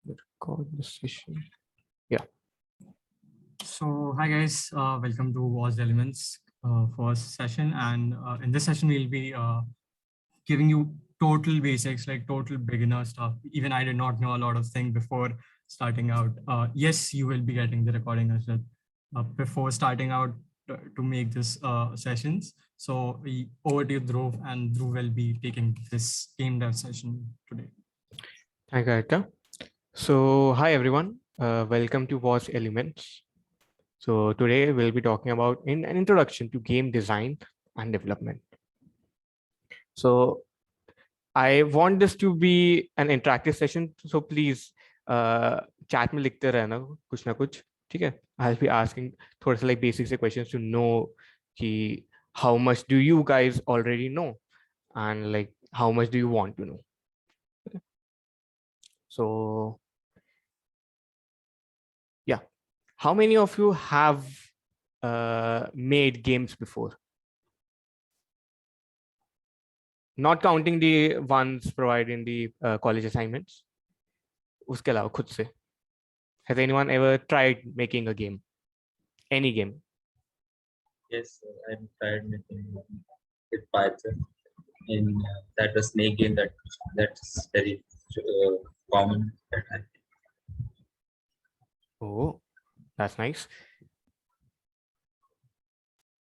Record the session. Yeah. So hi guys, welcome to Washed Elements first session, and in this session we'll be giving you total basics, like total beginner stuff. Even I did not know a lot of things before starting out. Yes, you will be getting the recording as well before starting out to make this sessions. So over to you, Dhruv, and Dhruv will be taking this game dev session today. Thank you, Arita. So hi everyone. Welcome to Watch Elements. So today we'll be talking about an introduction to game design and development. So I want this to be an interactive session. So please chat में लिखते रहना कुछ ना कुछ, ठीक है? I'll be asking थोड़ा सा like basic से questions to know कि how much do you guys already know and like how much do you want to know. Okay. So yeah, how many of you have made games before? Not counting the ones provided in the college assignments. उसके अलावा खुद से. Has anyone ever tried making a game? Any game? Yes, sir. I've tried making with Python in that the snake game that's very common that I Oh, that's nice.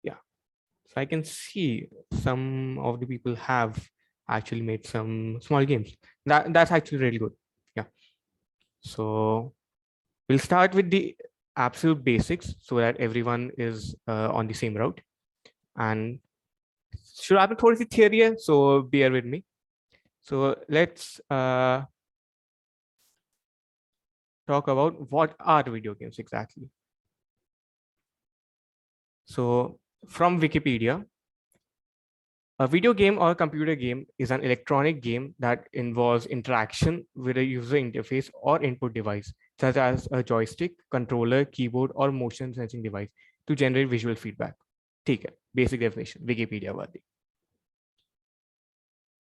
Yeah, so I can see some of the people have actually made some small games. That's actually really good. Yeah. So we'll start with the absolute basics so that everyone is on the same route. And should have a थोड़ी सी theory है, so bear with me. So let's talk about what are video games exactly. So from Wikipedia, a video game or a computer game is an electronic game that involves interaction with a user interface or input device, such as a joystick, controller, keyboard, or motion sensing device to generate visual feedback. ठीक है, basic definition, Wikipedia वाली.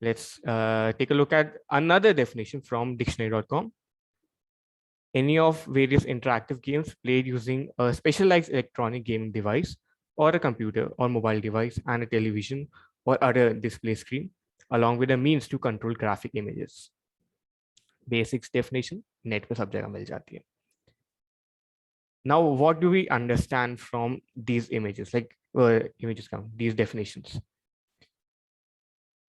Let's take a look at another definition from dictionary.com. Any of various interactive games played using a specialized electronic gaming device or a computer or mobile device and a television or other display screen, along with a means to control graphic images. Basics definition, net पे सब जगह मिल जाती है. Now, what do we understand from these images, like these definitions?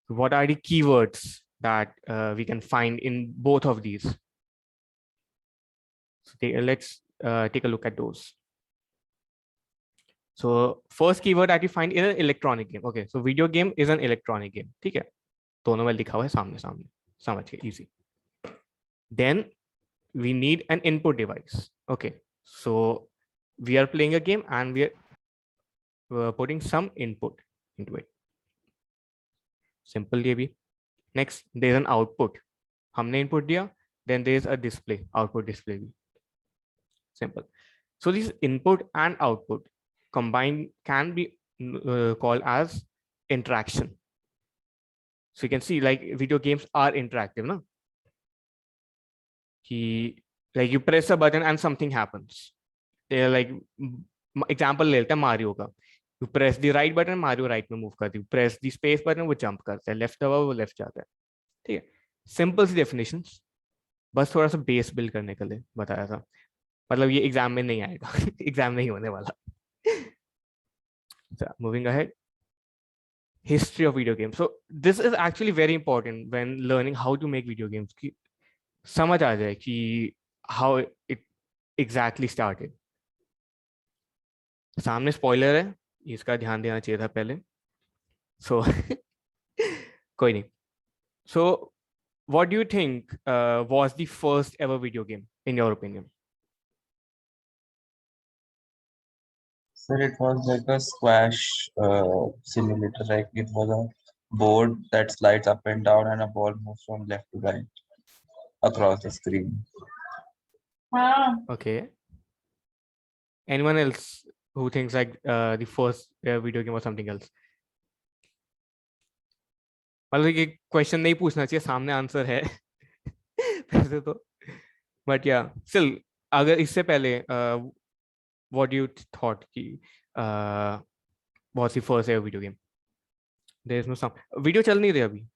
What are the keywords that we can find in both of these? So let's take a look at those. So first keyword that you find is an electronic game. Okay, so video game is an electronic game. ठीक है, दोनों में लिखा हुआ है सामने सामने, समझ के easy. Then we need an input device. Okay, so we are playing a game and we are putting some input into it. Simple ये भी. Next, there is an output. हमने input दिया, then there is a display, output display भी. Simple. So these input and output combined can be called as interaction. So you can see like video games are interactive, no? Like you press a button and something happens. They're like example लेते हैं Mario का. You press the right button, Mario right में move करती है. Press the space button, वो jump करता है. Left दबाओ, वो left जाता है. ठीक है. Simple सी definitions. बस थोड़ा सा base build करने के लिए बताया था. मतलब ये एग्जाम में नहीं आएगा. एग्जाम नहीं होने वाला. So moving ahead. History of video games. So this is actually very important when learning how to make video games. कि समझ आ जाए कि how it exactly started. सामने स्पॉइलर है, इसका ध्यान देना चाहिए था पहले. So कोई नहीं. So what do you think was the first ever video game in your opinion? Sir, it was like a squash simulator. Like it was a board that slides up and down, and a ball moves from left to right across the screen. Okay. Anyone else who thinks like the first video game or something else? मतलब ये question नहीं पूछना चाहिए, सामने answer है. वैसे तो But yeah, still, अगर इससे पहले what do you thought कि was the first ever video game? There is no sound. Video चल नहीं रही अभी.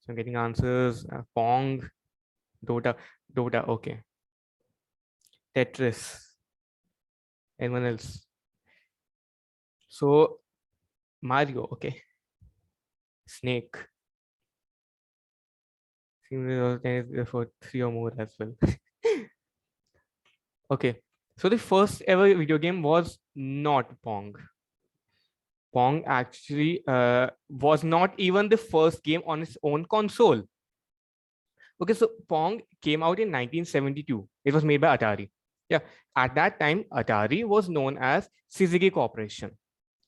So I'm getting answers. Pong, Dota. Okay. Tetris. Anyone else? So Mario. Okay. Snake. For 3 or more as well. Okay. So the first ever video game was not Pong. Pong actually was not even the first game on its own console. Okay, so Pong came out in 1972. It was made by Atari. Yeah, at that time, Atari was known as Suzuki Corporation.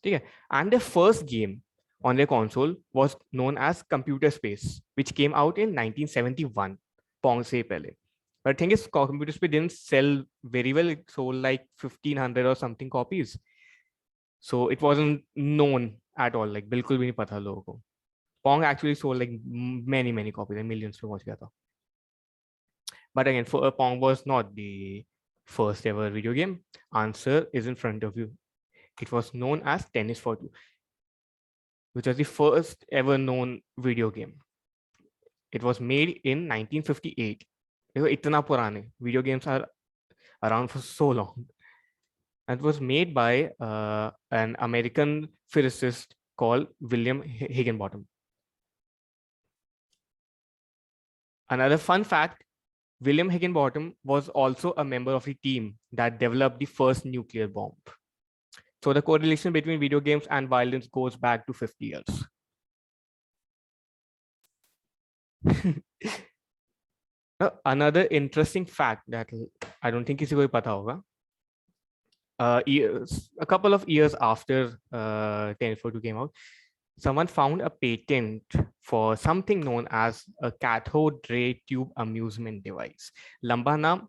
Okay, and the first game on their console was known as Computer Space, which came out in 1971. Pong se pehle. But the thing is, Computer Space didn't sell very well. It sold like 1,500 or something copies. So it wasn't known at all. Like बिल्कुल भी नहीं पता लोगों को. Pong actually sold like many copies and millions पे पहुंच गया था. But again, Pong was not the first ever video game. Answer is in front of you. It was known as Tennis for Two, which was the first ever known video game. It was made in 1958. इतना पुराने. Video games are around for so long. And it was made by an American physicist called William Higginbottom. Another fun fact, William Higginbottom was also a member of the team that developed the first nuclear bomb. So the correlation between video games and violence goes back to 50 years. Another interesting fact that I don't think किसी को भी पता होगा. A couple of years after Tennis for Two came out, someone found a patent for something known as a cathode ray tube amusement device. लंबा नाम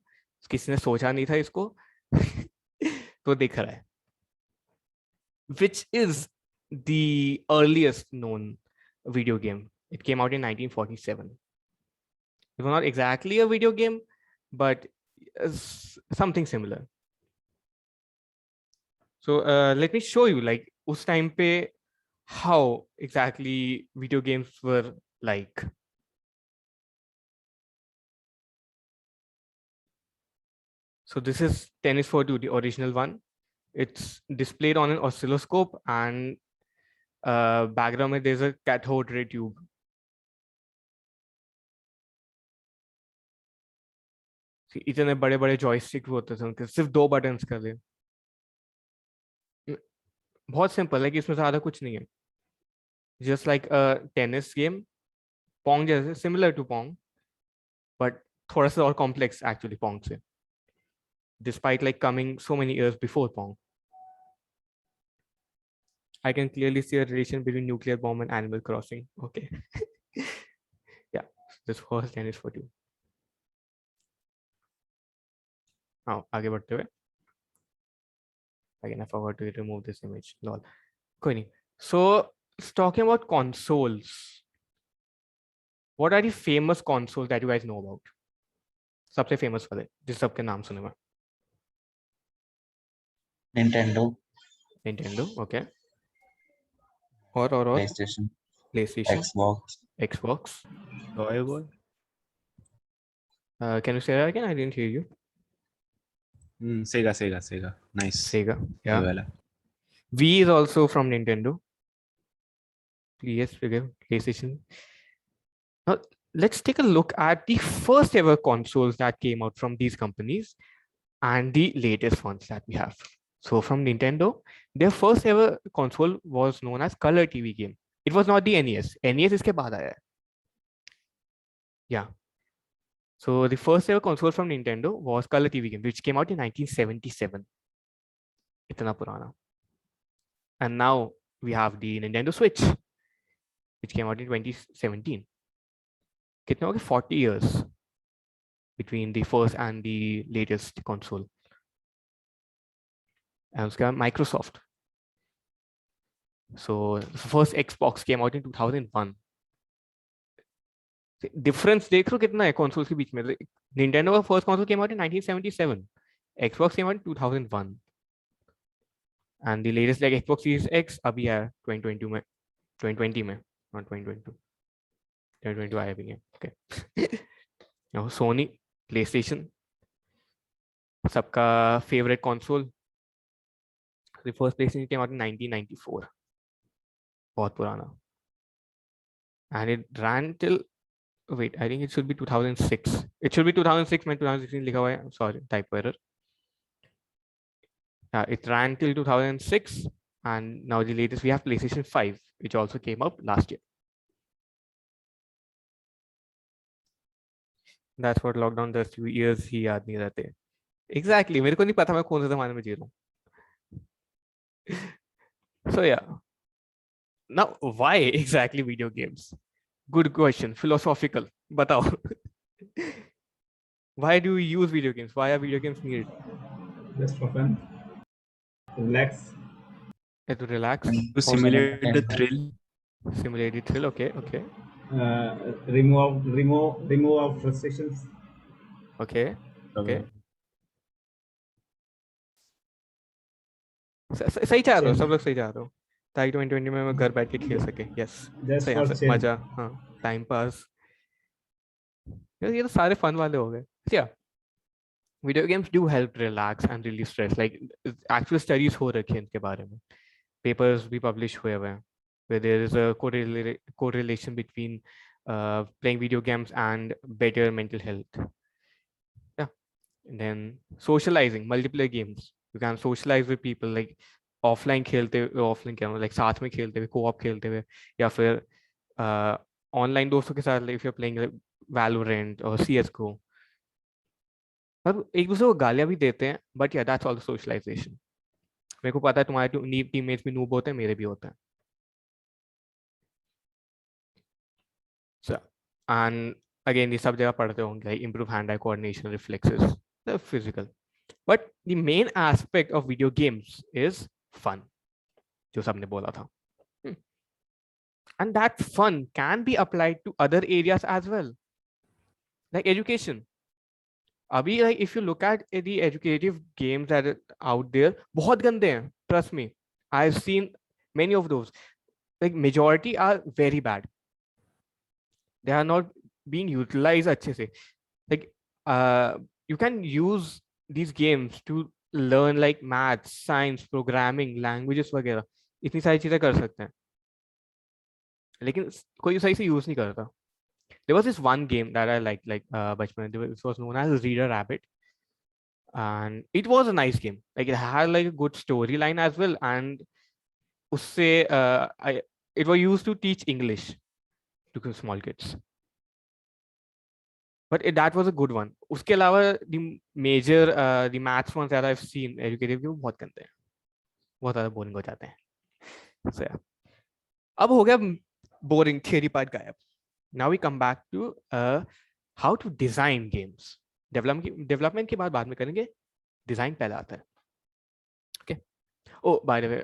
किसी ने सोचा नहीं था इसको तो दिख रहा है. Which is the earliest known video game. It came out in 1947. It was not exactly a video game, but something similar. So let me show you like उस time पे how exactly video games were like. So this is Tennis for Two, the original one. It's displayed on an oscilloscope and background में there's a cathode ray tube. इतने बड़े बड़े joystick होते थे उनके, सिर्फ 2 बटन्स कर ले. बहुत सिंपल है कि इसमें ज्यादा कुछ नहीं है. Just like a tennis game, Pong जैसे similar to Pong, but थोड़ा सा और complex actually Pong से, despite like coming so many years before Pong. I can clearly see a relation between nuclear bomb and Animal Crossing. Okay. Yeah, this was Tennis for Two. Now, आगे बढ़ते हुए. Again, I forgot to remove this image. Lol. कोई नहीं. So, talking about consoles. What are the famous consoles that you guys know about? सबसे famous वाले, जिस सबके नाम सुने हुए. Nintendo, okay. और PlayStation, Xbox. Boy. Can you say that again? I didn't hear you. Sega. Nice. Sega, yeah. Well. Wii is also from Nintendo. PlayStation. Now, let's take a look at the first ever consoles that came out from these companies and the latest ones that we have. So from Nintendo, their first ever console was known as Color TV game. It was not the NES. NES इसके बाद आया है. Yeah. So the first ever console from Nintendo was Color TV game, which came out in 1977. इतना पुराना. And now we have the Nintendo Switch, which came out in 2017. कितने हो गए? 40 years between the first and the latest console. And उसका Microsoft. So the first Xbox came out in 2001. Difference देख लो कितना है consoles के बीच में. Nintendo का first console came out in 1977, Xbox came out in 2001, and the latest like Xbox Series X अभी आया 2020 में, 2020 में, not 2022, 2022 आया भी है. Okay. Now Sony PlayStation, सबका favourite console. The first PlayStation came out in 1994, बहुत पुराना, and it ran till, wait, I think it should be 2006. It should be 2006. मैं 2016 लिखा हुआ है. Sorry, typo error. It ran till 2006, and now the latest we have PlayStation 5, which also came out last year. That's what lockdown does to years ही याद नहीं रहते. Exactly, मेरे को नहीं पता मैं कौन से जमाने में जी रहा हूँ. So yeah. Now why exactly video games? Good question. Philosophical. बताओ. Why do we use video games? Why are video games needed? Just for fun. Relax. To relax. To Simulate the entertainment. thrill. Simulate the thrill. Okay. Okay. Remove our frustrations. Okay. Okay. सही चाह रहे हो, सब लोग सही चाह रहे हो ताकि 2020 में मैं घर बैठ के खेल सके. यस, Just सही for आंसर. chill. मजा, हाँ, टाइम पास. ये तो सारे फन वाले हो गए. क्या video games do help relax and release stress. Like actual studies हो रखे हैं इनके बारे में, पेपर्स भी पब्लिश हुए हुए हैं where there is a correlation between playing video games and better mental health. Yeah. And then socializing, multiplayer games, you can socialize with people, like offline खेलते हुए, ऑफलाइन क्या लाइक साथ में खेलते हुए, कोऑप खेलते हुए, या फिर ऑनलाइन दोस्तों के साथ, if you are playing Valorant और CS:GO. अब एक दूसरे को गालियां भी देते हैं, बट या दैट्स ऑल्सो सोशलाइजेशन. मेरे को पता है तुम्हारे टीममेट्स भी नूब होते हैं, मेरे भी होते हैं. So, and again, ये सब जगह पढ़ते होंगे, like improve hand-eye coordination, reflexes, the physical. But the main aspect of video games is fun, जो सबने बोला था. And that fun can be applied to other areas as well, like education. अभी like if you look at the educative games that are out there, बहुत गंदे हैं. Trust me, I've seen many of those. Like majority are very bad. They are not being utilized अच्छे से. Like you can use these games to learn like maths, science, programming, languages वगैरह. इतनी सारी चीजें कर सकते हैं, लेकिन कोई सही से यूज नहीं करता. There was this one game that I liked, like बचपन में. It was known as Reader Rabbit, and it was a nice game. Like it had like a good storyline as well, and उससे it was used to teach English to small kids. But that was a good one. उसके अलावा the maths ones that I've seen educative के वो बहुत गंदे हैं, बहुत ज़्यादा बोरिंग हो जाते हैं. So yeah. अब हो गया boring theory part गायब. Now we come back to how to design games. Development की बात बाद में करेंगे, design पहले आता है. Okay. Oh, by the way,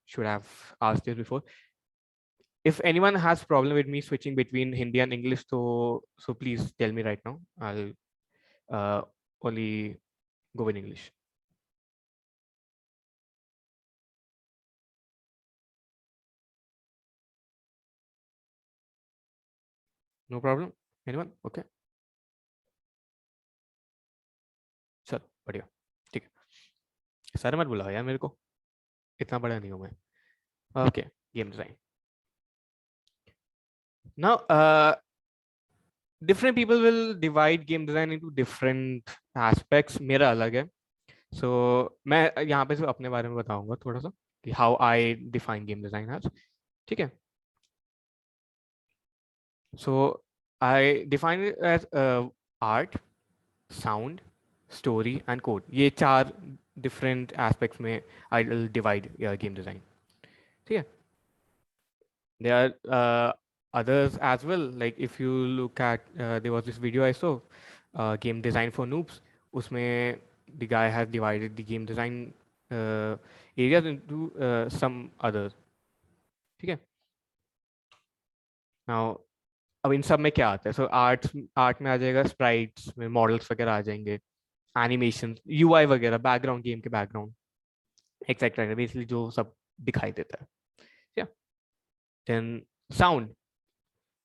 should have asked this before. If anyone has problem with me switching between Hindi and English, so please tell me right now. I'll only go in English. No problem. Anyone? Okay. चल बढ़िया, ठीक है. Sir मत बुलाओ यार मेरे को, इतना बड़ा नहीं हूँ मैं. Okay, game design. Now, different people will divide game design into different aspects. मेरा अलग है. So मैं यहाँ पे सिर्फ अपने बारे में बताऊंगा थोड़ा सा कि how I define game design as. ठीक है. So I define it as art, sound, story and code. ये चार different aspects में I will divide game design. ठीक है. There are others as well. Like if you look at there was this video I saw, game design for noobs. उसमें the guy has divided the game design areas into some others. ठीक है. Now अब इन सब में क्या आता है? So art में आ जाएगा स्प्राइट्स में मॉडल्स वगैरह आ जाएंगे, एनिमेशन, यूआई वगैरह, बैकग्राउंड, गेम के बैकग्राउंड एक्सेट्रा, बेसिकली जो सब दिखाई देता है। देन साउंड,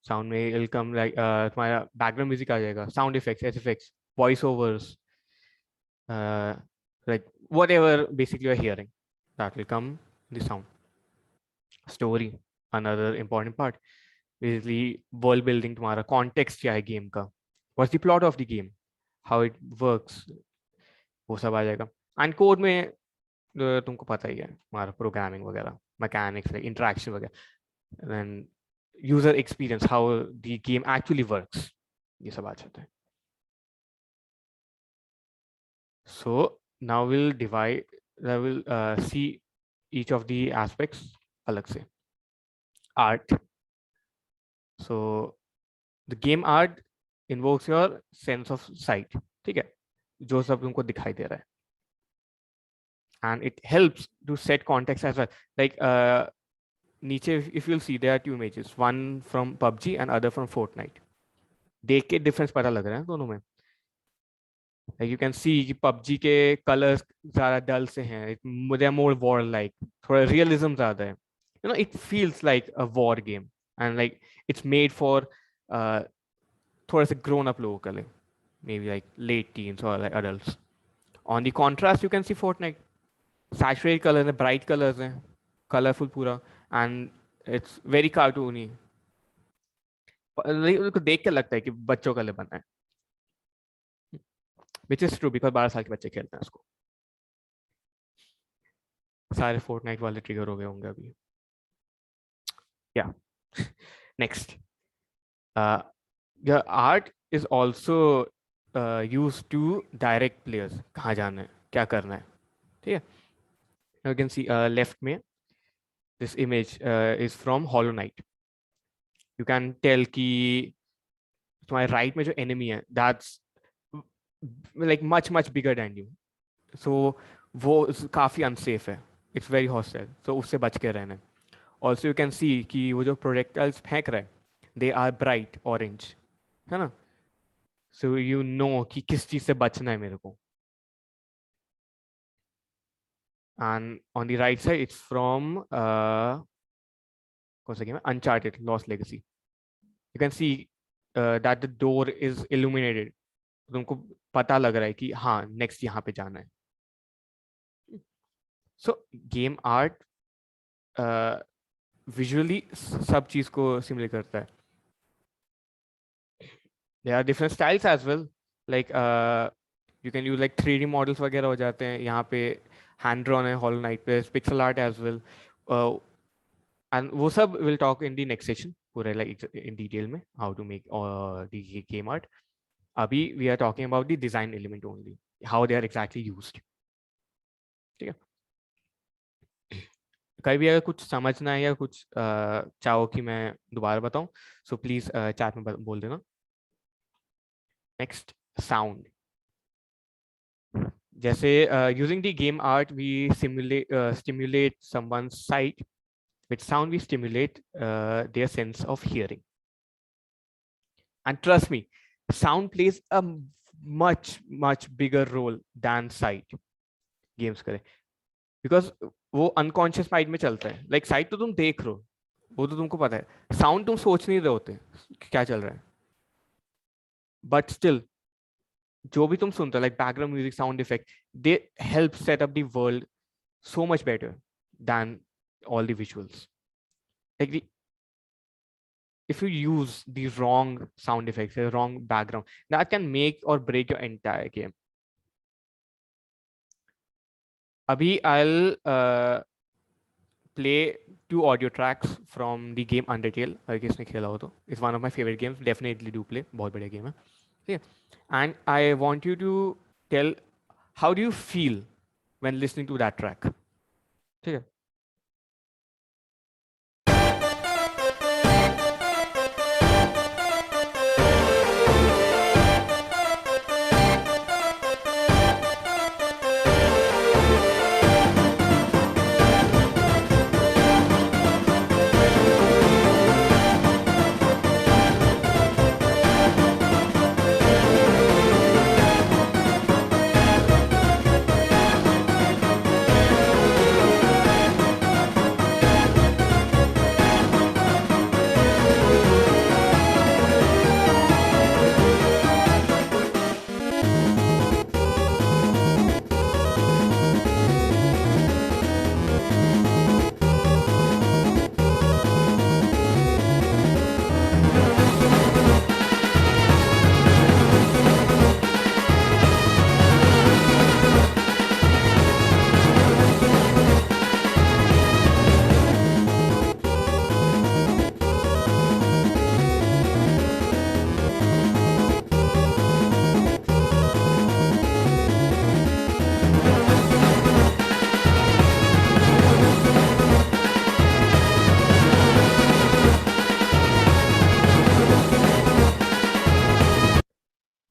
साउंड में विल कम लाइक तुम्हारा बैकग्राउंड म्यूजिक आ जाएगा, sound effects, S effects, voice overs, like whatever basically you're hearing, that will come in the sound. Story, another important part, basically world building, तुम्हारा context क्या है game का, what's the plot of the game, how it works, वो सब आ जाएगा। And code में तुमको पता ही है हमारा प्रोग्रामिंग वगैरह, मैकेनिक्स, इंटरेक्शन वगैरह, and user experience, how the game actually works, ये सब आ जाता है। So now we'll divide, I will see each of the aspects अलग से। Art, so the game art invokes your sense of sight, ठीक है, जो सब तुमको दिखाई दे रहा है, and it helps to set context as well, like नीचे if you'll see there are two images, one from PUBG and other from Fortnite, देख के difference पता लग रहा है दोनों में। Like you can see कि PUBG के colors ज़्यादा dull से हैं, they are more war like, थोड़ा realism ज़्यादा है, you know, it feels like a war game, and like it's made for थोड़ा से grown up लोगों के लिए, maybe like late teens or like adults. On the contrast you can see Fortnite, saturated colors हैं, bright colors हैं, colorful पूरा, and it's very cartoony, उसको देख के लगता है कि बच्चों का लिए बना है, which is true because 12 साल के बच्चे खेलते हैं उसको। सारे फोर्टनाइट वाले ट्रिगर हो गए होंगे अभी। Yeah. Next, the art is also used to direct players, कहाँ जाना है, क्या करना है, ठीक है। Now you can see left में this image is from Hollow Knight. You can tell कि तुम्हारे right में जो enemy है that's like much bigger than you, so वो काफ़ी unsafe है, it's very hostile, so उससे बच के रहना है। Also you can see कि वो जो projectiles फेंक रहा है they are bright orange, है ना, so you know कि किस चीज़ से बचना है मेरे को। And on the right side it's from कौन सा गेम है, Uncharted Lost Legacy. You can see that the door is illuminated, तुमको पता लग रहा है कि हाँ नेक्स्ट यहाँ पे जाना है। सो गेम आर्ट विजुअली सब चीज को सिमुलेट करता है। There are different styles as well, like you can use like 3D models वगैरह हो जाते हैं, यहाँ पे हैंड ड्रॉन है हॉलो नाइट पे, pixel art as well, and वो सब will talk in the next session पूरे लाइक इन डिटेल में how to make the game art. अभी we are talking about the design element only, how they are exactly used, ठीक है। कहीं भी अगर कुछ समझना है या कुछ चाहो कि मैं दोबारा बताऊं, सो प्लीज चैट में बोल देना। Next, sound. जैसे using the game art we stimulate someone's sight, with sound we stimulate their sense of hearing. And trust me, sound plays a much bigger role than sight games करे, because वो unconscious mind में चलता है। Like site तो तुम देख रहे हो, वो तो तुमको पता है, साउंड तुम सोच नहीं रहे होते क्या चल रहा है, बट स्टिल जो भी तुम सुनते हो like background music, sound effect, they help set up the world so much better than all the visuals. Like if you use the wrong sound effects, the wrong background, that can make or break your entire game. Abhi I'll play 2 audio tracks from the game Undertale. अगर किसने खेला हो तो, it's one of my favorite games, definitely do play, बहुत बढ़िया game है, ठीक है। And I want you to tell how do you feel when listening to that track, ठीक है।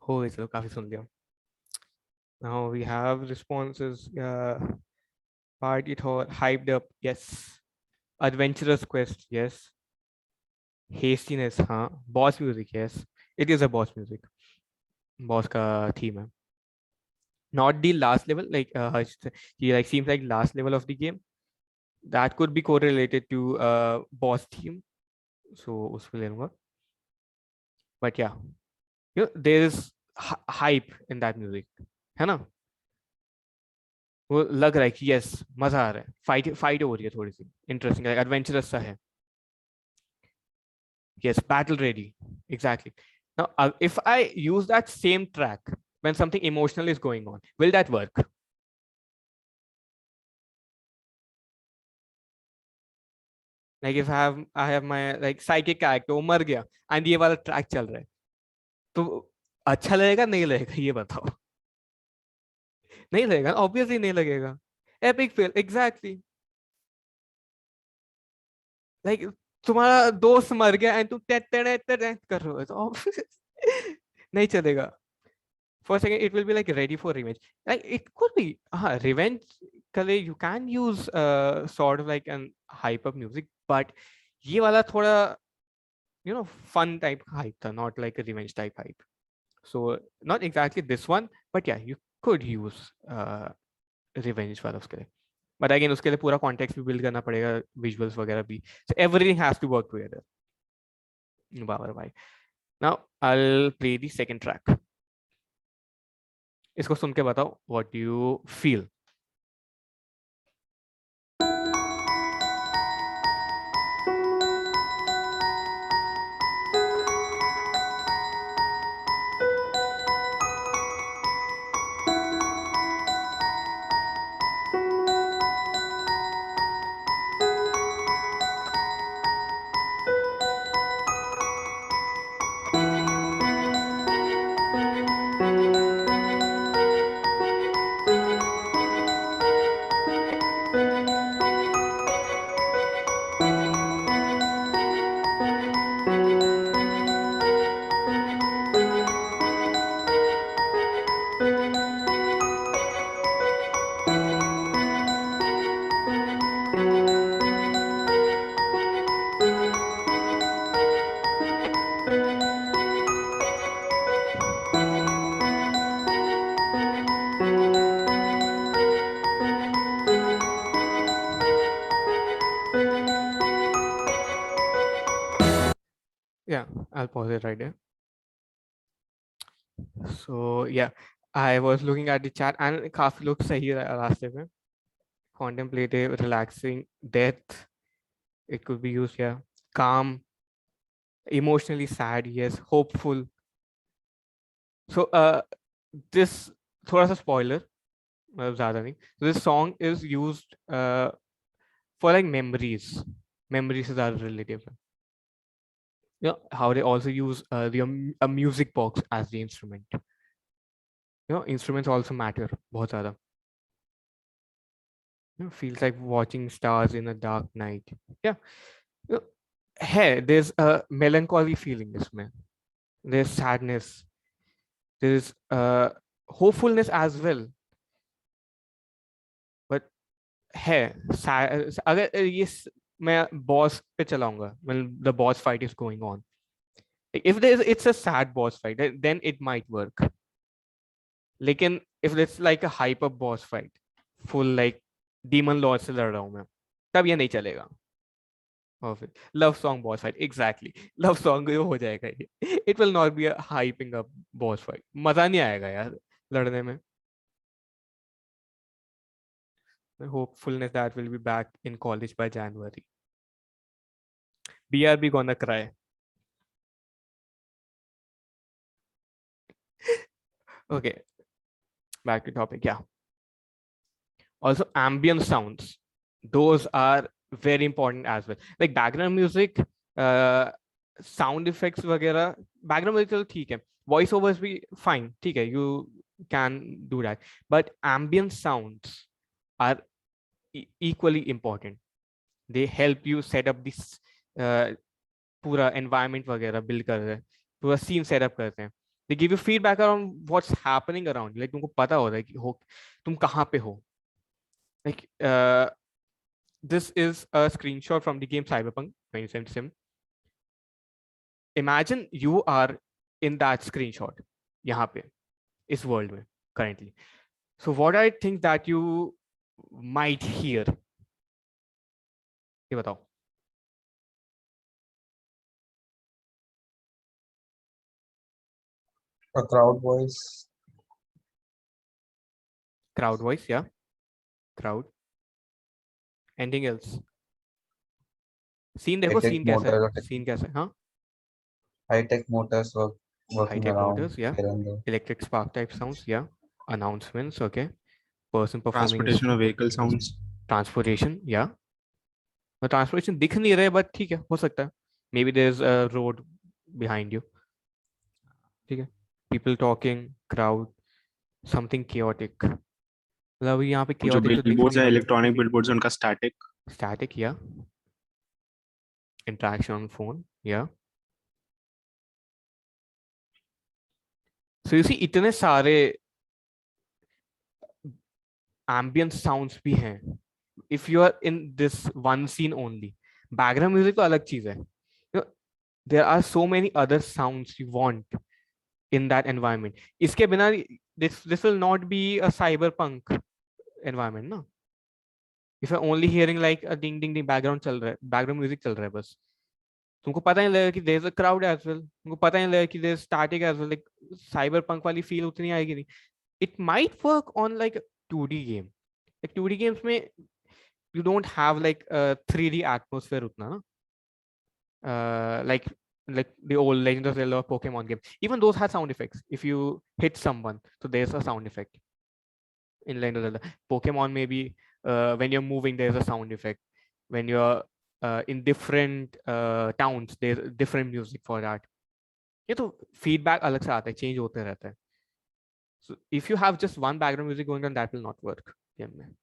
हो गई, चलो काफी सुन लिया. Now we have responses. Party thought, hyped up, yes. Adventurous quest, yes. Hastiness, हाँ. Boss music, yes. It is a boss music. Boss का theme है. Not the last level, like he like seems like last level of the game. That could be correlated to boss theme. So उसको ले लूँगा. But yeah, there is hype in that music, है ना? वो लग रहा है कि यस मजा आ रहा है, फाइट हो रही है थोड़ी सी इंटरेस्टिंग, एडवेंचरस सा है. Yes, battle ready. Exactly. Now, if I use that same track when something emotional is going on, will that work? Like if I have my like psychic character, वो मर गया and ये वाला track चल रहा है, तो अच्छा लगेगा नहीं लगेगा ये बताओ? नहीं लगेगा, obviously नहीं लगेगा. Epic fail, exactly. Like तुम्हारा दोस्त मर गया and तुम कर रहे हो तो नहीं चलेगा. For a second, it will be like ready for revenge. Like it could be revenge. Kale, you can use sort of like an hype up music, but ये वाला थोड़ा fun type hype था, not like a revenge type hype. So not exactly this one, but yeah, you could use revenge वाला उसके लिए. But again उसके लिए पूरा context भी build करना पड़ेगा, visuals वगैरह भी. So everything has to work together. Bye. Now I'll play the second track. इसको सुन के बताओ what do you feel? Yeah, I'll pause it right there. So yeah, I was looking at the chat and काफी लोग सही रास्ते पे. Contemplative, relaxing, depth. It could be used here. Calm, emotionally sad, yes. Hopeful. So this थोड़ा सा spoiler, ज़्यादा नहीं. So this song is used for like memories. Memories is relative. How they also use a music box as the instrument. Instruments also matter बहुत ज़्यादा. Feels like watching stars in a dark night. Yeah. Hey, there's a melancholy feeling इसमें. There's sadness. There's hopefulness as well. But है अगर ये मैं boss पे चलाऊंगा when the boss fight is going on. If it's a sad boss fight, then it might work. लेकिन if it's like a hyper boss fight, full like demon lord से लड़ रहा हूँ मैं, तब ये नहीं चलेगा. Perfect. Love song boss fight, exactly. Love song ये हो जाएगा ये. It will not be a hyping up boss fight. मजा नहीं आएगा यार लड़ने में. Hopefulness that will be back in college by January. BRB gonna cry. Okay, back to topic. Yeah. Also, ambient sounds. Those are very important as well. Like background music, sound effects वगैरह. Background music तो ठीक है. Voice overs भी fine. ठीक है. You can do that. But ambient sounds are equally important. They help you set up this पूरा environment वगैरह build कर रहे हैं. पूरा scene set up करते हैं. they give you feedback around what's happening around you. Like तुमको पता होता है कि हो तुम कहाँ पे हो. Like this is a screenshot from the game Cyberpunk 2077. Imagine you are in that screenshot यहाँ पे इस world में currently. So what I think that you might hear, ये बताओ. A crowd voice. Crowd voice, yeah. Crowd. Anything else? Scene देखो, High-tech scene कैसा है? motor, Scene कैसा है? हाँ. high-tech motors working High-tech around motors, yeah. here and there. Electric spark type sounds, yeah. Announcements, okay. Person performing Transportation of vehicle sounds. transportation, yeah. The transportation दिख नहीं रहे, but ठीक है, हो सकता है. Maybe there's a road behind you. ठीक है. People talking, crowd, something chaotic. मतलब यहाँ पे जो chaotic तो दिख billboards नहीं है, रहा. electronic billboards उनका static. Static, yeah. Interaction on phone, yeah. So you see इतने सारे ambient sounds भी हैं. If you are in this one scene only, background music तो अलग चीज है. You know, there are so many other sounds you want in that environment. इसके बिना this will not be a cyberpunk environment, no? If you're only hearing like a ding ding ding background चल रहा है, background music चल रहा है बस, तुमको पता नहीं लगेगा कि there's a crowd as well, तुमको पता नहीं लगेगा कि there's static as well. Like cyberpunk वाली feel उतनी आएगी नहीं. It might work on like a 2D game. Like 2D games में you don't have like a 3D atmosphere utna, na? Like the old Legend of Zelda or Pokemon game. Even those had sound effects. If you hit someone, so there's a sound effect in Legend of Zelda. Pokemon maybe when you're moving, there's a sound effect. When you're in different towns, there's different music for that. ये तो feedback अलग से आता है, change होते रहता है. So if you have just one background music going on, that will not work game में.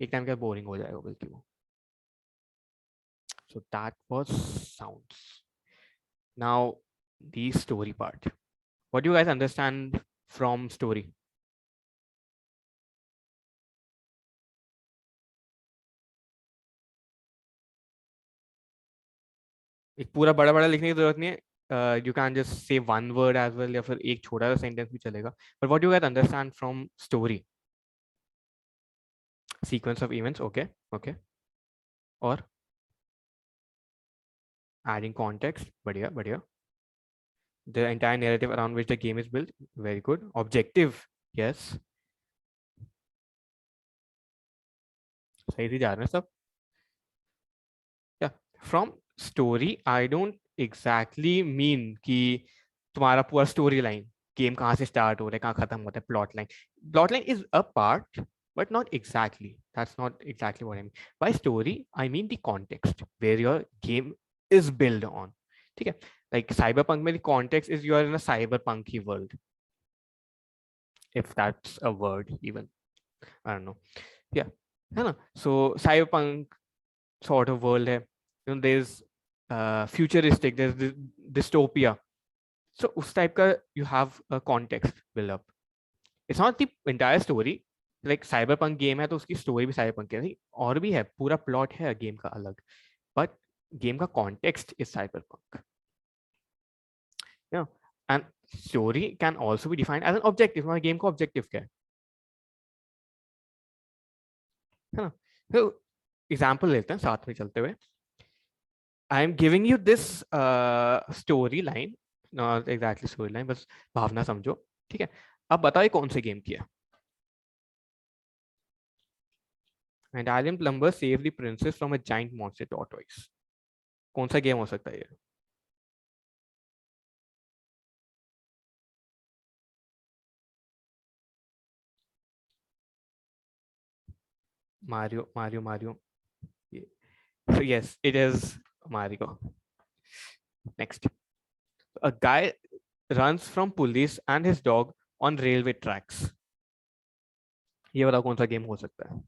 एक टाइम क्या boring हो जाएगा बल्कि वो. So that was sounds. Now the story part. What do you guys understand from story? एक पूरा बड़ा बड़ा लिखने की जरूरत नहीं है. You can just say one word as well या फिर एक छोटा सा sentence भी चलेगा. But what do you guys understand from story? Sequence of events, okay, okay. और adding context, बढ़िया बढ़िया. The entire narrative around which the game is built, very good. Objective, yes. सही से जा रहे हैं सब. Yeah, from story I don't exactly mean कि तुम्हारा पूरा story line गेम कहाँ से स्टार्ट हो रहा है कहाँ खत्म होता है plot line is a part but not exactly. That's not exactly what I mean by story. I mean the context where your game is built on. ठीक है. Like cyberpunk में the context is you are in a cyberpunky world, if that's a word even. I don't know. Yeah, है ना. So cyberpunk sort of world है. You know, there's futuristic, there's dystopia. So उस type का you have a context build up. It's not the entire story. Like cyberpunk game है तो उसकी story भी cyberpunk है. नहीं, और भी है, पूरा plot है game का अलग. But game का context is cyberpunk. Yeah, and story can also be defined as an objective. हमारे game का objective क्या है? है ना? So example लेते हैं साथ में चलते हुए. I am giving you this storyline, not exactly storyline, बस भावना समझो. ठीक है. अब बताओ कौन से गेम की है. And Italian plumber saved the princess from a giant monster tortoise. कौन सा गेम हो सकता है ये? Mario. So yes, it is Mario. Next. A guy runs from police and his dog on railway tracks. ये बताओ कौन सा गेम हो सकता है.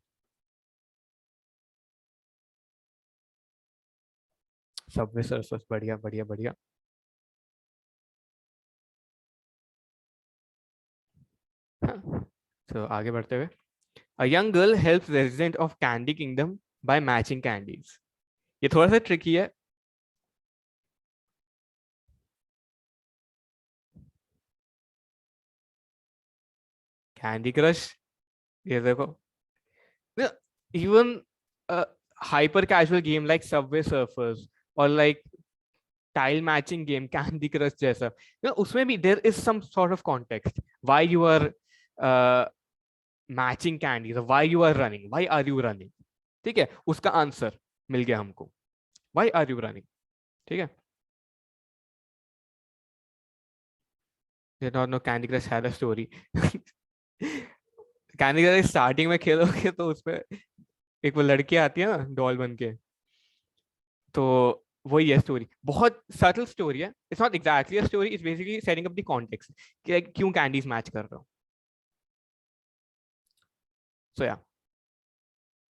सबवे सर्फर्स, बढ़िया बढ़िया बढ़िया. So आगे बढ़ते हुए, a young girl helps resident of Candy Kingdom by matching candies. ये थोड़ा सा ट्रिकी है. कैंडी क्रश, ये देखो, even a hyper casual game like Subway Surfers or like tile matching game Candy Crush जैसा, उसमें भी there is some sort of context why you are matching candies, why you are running, why are you running. ठीक है, उसका answer मिल गया हमको, why are you running. ठीक है, did not know Candy Crush had a story. Candy crush starting में खेलोगे तो उसमें एक वो लड़की आती है ना डॉल बन के, तो वही है स्टोरी. बहुत सटल स्टोरी है. It's not exactly a story, it's basically setting up the context कि like, क्यों कैंडीज मैच कर रहा हूँ. सो या,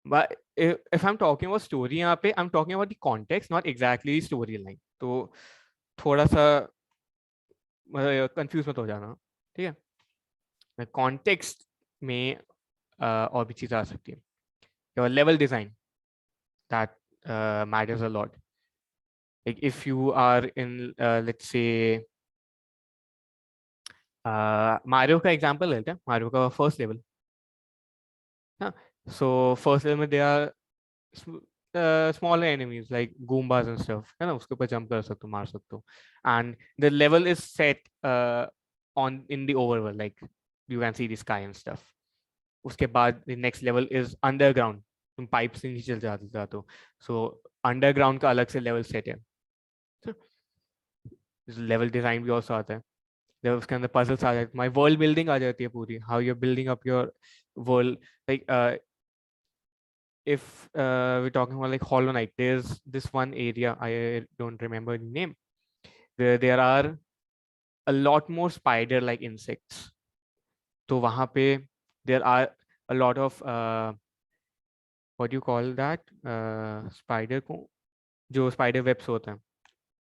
but if I'm talking about story यहाँ पे, I'm talking about the context, not exactly the storyline. तो थोड़ा सा कंफ्यूज मत हो जाना. ठीक है, कॉन्टेक्स्ट में और भी चीज़ आ सकती है. your level design, that matters a lot. Like if you are in let's say Mario का example लेते हैं, Mario का first level. So first level में there are smaller enemies like Goombas and stuff, है ना, उसके ऊपर jump कर सकते हो, मार सकते हो, and the level is set on in the overworld, like you can see the sky and stuff. उसके बाद the next level is underground, तुम पाइप से नीचे जाते हो, so अंडरग्राउंड का अलग से लेवल सेट है. लेवल डिजाइन भी और आता है, जब उसके अंदर पजल्स आ जाते हैं, माय वर्ल्ड बिल्डिंग आ जाती है पूरी, how you are building up your world. Like if we're talking about like Hollow Knight, there's this one area, I don't remember the name, where there are a lot more spider like insects. तो वहाँ पे there are a lot of what do you call that, spider को जो spider webs होते हैं,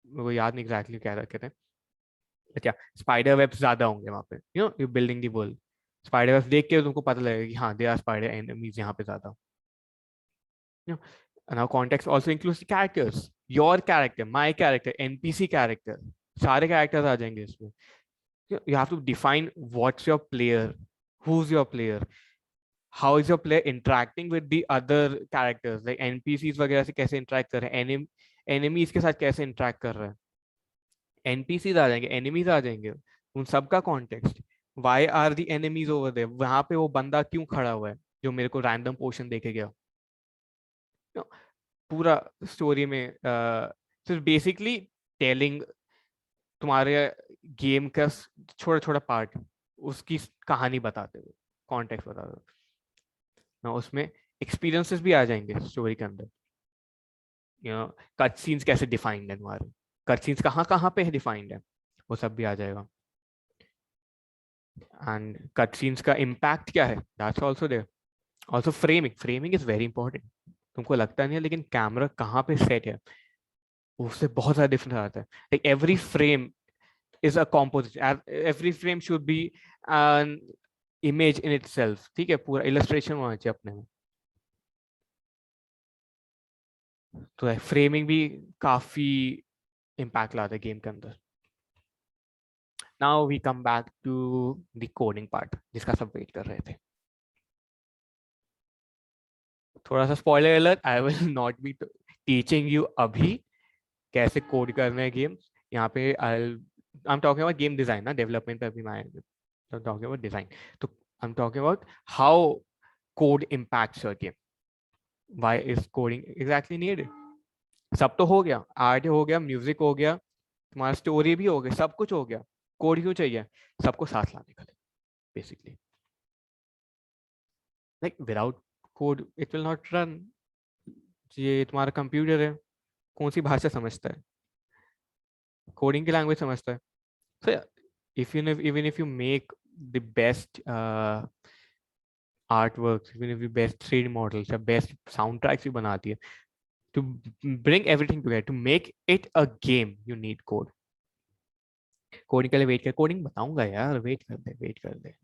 वो याद नहीं एग्जैक्टली क्या कहते हैं, अच्छा स्पाइडर वेब्स ज्यादा होंगे वहाँ पे, you building the world. Spider webs देख के तुमको पता लगेगा कि हाँ दे आर स्पाइडर एनिमीज यहाँ पे ज्यादा. Now context also includes the characters, your character, my character, NPC character, सारे कैरेक्टर्स आ जाएंगे इसमें. You have to define what's your player, who is your player, how is your player interacting with the other characters, like NPCs वगैरह से कैसे interact कर रहे हैं, एनिमीज के साथ कैसे इंटरेक्ट कर रहे हैं, एनपीसीज आ जाएंगे, एनिमीज आ जाएंगे, उन सबका context, why are the enemies over there, वहां पे वो बंदा क्यों खड़ा हुआ है जो मेरे को रैंडम पोर्शन देके गया. पूरा स्टोरी में सिर्फ बेसिकली टेलिंग तुम्हारे गेम का छोटा छोटा पार्ट, उसकी कहानी बताते हुए, कॉन्टेक्स्ट बताते हुए ना, उसमें एक्सपीरियंसेस भी आ जाएंगे स्टोरी के अंदर. कट सीन्स कैसे डिफाइंड है तुम्हारे, कट सीन्स कहाँ कहाँ पे डिफाइंड है, वो सब भी आ जाएगा. एंड कट सीन्स का इम्पैक्ट क्या है, that's also there. Also framing is very important. तुमको लगता नहीं है लेकिन कैमरा कहाँ पे सेट है उससे बहुत ज़्यादा डिफरेंस आता है. Like every frame is a composition, every frame should be an image in itself. ठीक है, पूरा इलस्ट्रेशन होना चाहिए अपने में. तो फ्रेमिंग भी काफी इम्पैक्ट लाता है गेम के अंदर. Now we come back to the coding part जिसका सब वेट कर रहे थे. थोड़ा सा spoiler alert, I will not be teaching you अभी कैसे कोड करना है गेम्स. यहाँ पे I am talking about game design ना, डेवलपमेंट पे अभी मैं टॉकिंग अबाउट डिजाइन. तो I am talking about how code impacts your game, why is coding exactly needed. सब तो हो गया, आर्ट हो गया, म्यूजिक हो गया, तुम्हारा स्टोरी भी हो गया, सब कुछ हो गया, कोड क्यों चाहिए, सबको साथ लाने के लिए basically. Like without code it will not run. ये तुम्हारा कंप्यूटर है, कौन सी भाषा समझता है, कोडिंग की लैंग्वेज समझता है. सो if you even if you make the best artworks, even if the best 3D models या best soundtracks भी बनाती है, to bring everything together, to make it a game, you need code. Coding के लिए wait कर, coding बताऊंगा यार, wait कर दे.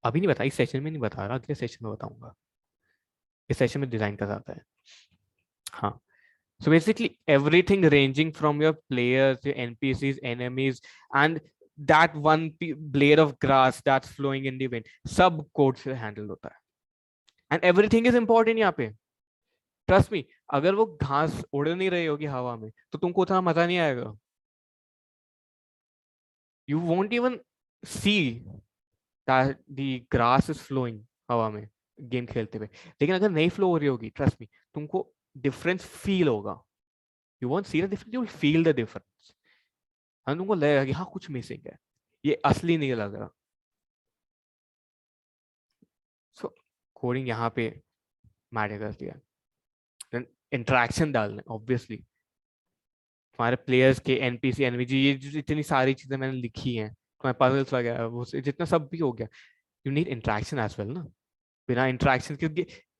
अभी नहीं बता, इस सेशन में नहीं बता रहा, अगले सेशन में बताऊंगा। इस सेशन में डिजाइन का आता है। हाँ, so basically everything ranging from your players, your npcs, enemies, and that one blade of grass that's flowing in the wind, सब कोड से हैंडल होता है। एंड एवरीथिंग इज इंपॉर्टेंट यहाँ पे, ट्रस्ट मी। अगर वो घास उड़ नहीं रही होगी हवा में तो तुमको उतना मजा नहीं आएगा। You won't even see that the grass is flowing हवा में गेम खेलते हुए। लेकिन अगर नहीं फ्लो हो रही होगी, ट्रस्ट मी, तुमको डिफरेंस फील होगा। You won't see the difference, you will feel the difference. और तुमको लगेगा कि हाँ कुछ मिसिंग है, ये असली नहीं लग रहा। सो कोडिंग यहाँ पे मैटर करती है। इंटरेक्शन डालना ऑब्वियसली, तुम्हारे प्लेयर्स के एनपीसी एनवीजी, ये जितनी सारी चीजें मैंने लिखी हैं, तुम्हारे पजल्स वगैरह, वो जितना सब भी हो गया, you need interaction as well ना। बिना इंटरेक्शन के,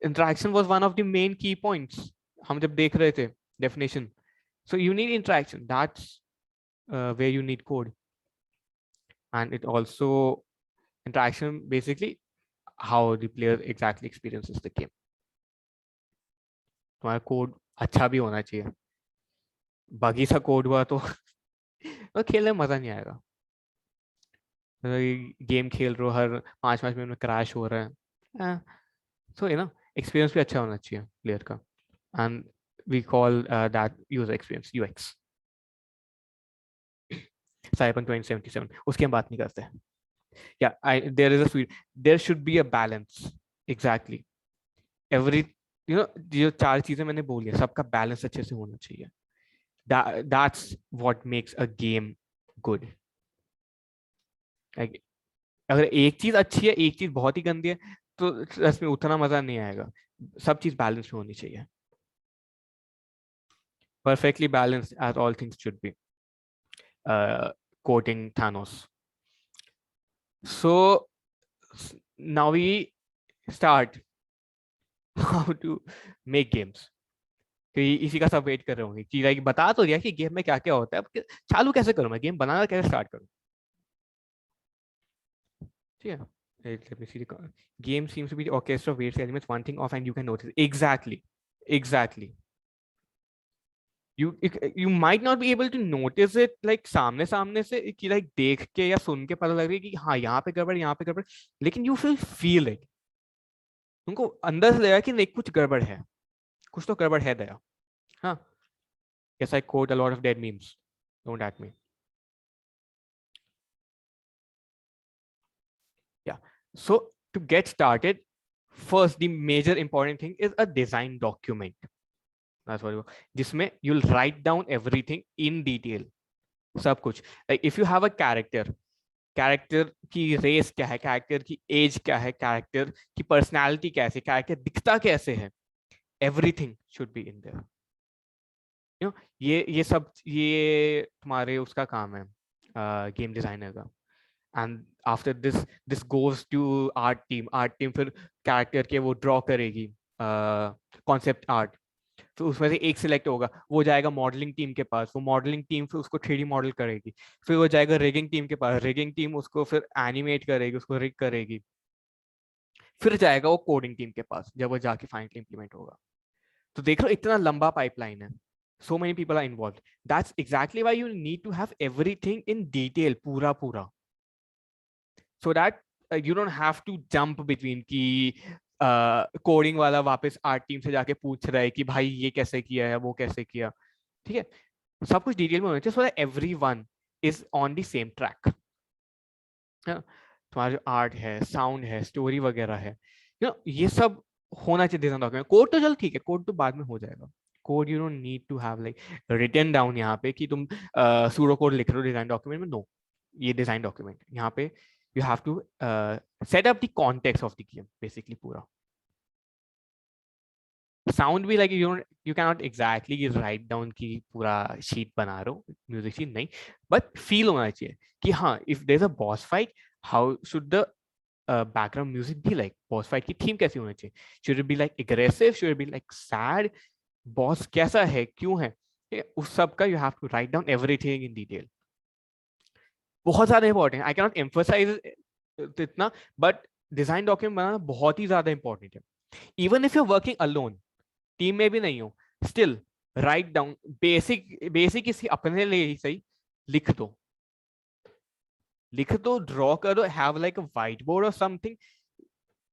interaction was one of the main key points हम जब देख रहे थे definition. So you need interaction, that's where you need code. And it also, interaction basically how the player exactly experiences the game. तुम्हारा code अच्छा भी होना चाहिए, बाकी सा कोड हुआ तो तो खेलने में मजा नहीं आएगा। गेम खेल रहे हो, हर 5-5 मिनट में क्रैश हो रहा है, सो यू नो एक्सपीरियंस भी अच्छा होना चाहिए प्लेयर का। And we call that user experience, UX. Cyberpunk 2077 उसकी हम बात नहीं करते। there should be a balance, exactly, every, जो 4 चीजें मैंने बोली है, सबका बैलेंस अच्छे से होना चाहिए। that's what makes a game good. like, अगर एक चीज अच्छी है, एक चीज बहुत ही गंदी है, तो इसमें उतना मजा नहीं आएगा। सब चीज बैलेंस में होनी चाहिए, perfectly balanced as all things should be. Quoting Thanos. So now we start how to make games. तो इसी का सब वेट कर रहे होंगे कि लाइक बता तो दिया कि गेम में क्या क्या होता है, अब चालू कैसे करूं, मैं गेम बनाना कैसे स्टार्ट करूं। ठीक है, let me see the game seems to be the orchestra of various elements, one thing off and you can notice. Exactly. You might not be able to notice it like सामने से कि like देख के या सुन के पता लग रही है कि हाँ यहाँ पे गड़बड़, यहाँ पे गड़बड़, लेकिन you feel it, तुमको अंदर से लगेगा कि नहीं कुछ गड़बड़ है, कुछ तो गड़बड़ है दया। हाँ, yes, I quote a lot of dead memes, don't at me. Yeah, so to get started, first the major important thing is a design document. That's what जिसमें you'll write down everything in detail, सब कुछ। like if you have a character की race क्या है, character की as क्या है, character की पर्सनालिटी कैसे, कैरेक्टर दिखता कैसे है, everything should be in there. ये सब ये तुम्हारे उसका काम है, गेम डिजाइनर का। And after this goes to art team फिर कैरेक्टर के वो ड्रॉ करेगी कॉन्सेप्ट आर्ट, फिर उसमें से एक सिलेक्ट होगा, वो जाएगा मॉडलिंग टीम के पास, वो मॉडलिंग टीम फिर उसको 3D मॉडल करेगी, फिर वो जाएगा रिगिंग टीम के पास, रिगिंग टीम उसको फिर एनिमेट करेगी, उसको रिग करेगी, फिर जाएगा वो कोडिंग टीम के पास जब वो जाके फाइनली इंप्लीमेंट होगा। तो देख लो इतना लंबा पाइपलाइन है, so many people are involved. That's exactly why you need to have everything in detail, पूरा, so that you don't have to jump between कि कोडिंग वाला वापस आर्ट टीम से जाके पूछ रहा है कि भाई ये कैसे किया है, वो कैसे किया। ठीक है, सब कुछ डिटेल में होना चाहिए, so that everyone is on the same track. तुम्हारा जो आर्ट है, साउंड है, स्टोरी वगैरह है, ये सब होना चाहिए डिजाइन डॉक्यूमेंट। कोड तो चल ठीक है, कोड तो बाद में हो जाएगा। Code you don't need to have like written down यहाँ पे कि तुम सूडो कोड लिख रहे हो डिजाइन डॉक्यूमेंट में, नो, ये डिजाइन डॉक्यूमेंट यहाँ पे you have to set up the context of the game basically पूरा। साउंड भी like you cannot exactly write down कि पूरा शीट बना रहे हो, म्यूजिक शीट नहीं, बट फील होना चाहिए कि हाँ if there's a boss fight how should the background music be like, boss fight की थीम कैसी होनी चाहिए, should it be like aggressive, should it be like sad, boss कैसा है, क्यों है, उस सब का you have to write down everything in detail। बहुत ज्यादा इंपॉर्टेंट, आई कैनॉट एम्फसाइज इतना, बट डिजाइन डॉक्यूमेंट बनाना बहुत ही ज्यादा इंपॉर्टेंट है. Even if you working alone, team में भी नहीं हो, स्टिल राइट डाउन बेसिक किसी अपने लिए ही सही लिख दो, ड्रॉ करो, have like a white board और समथिंग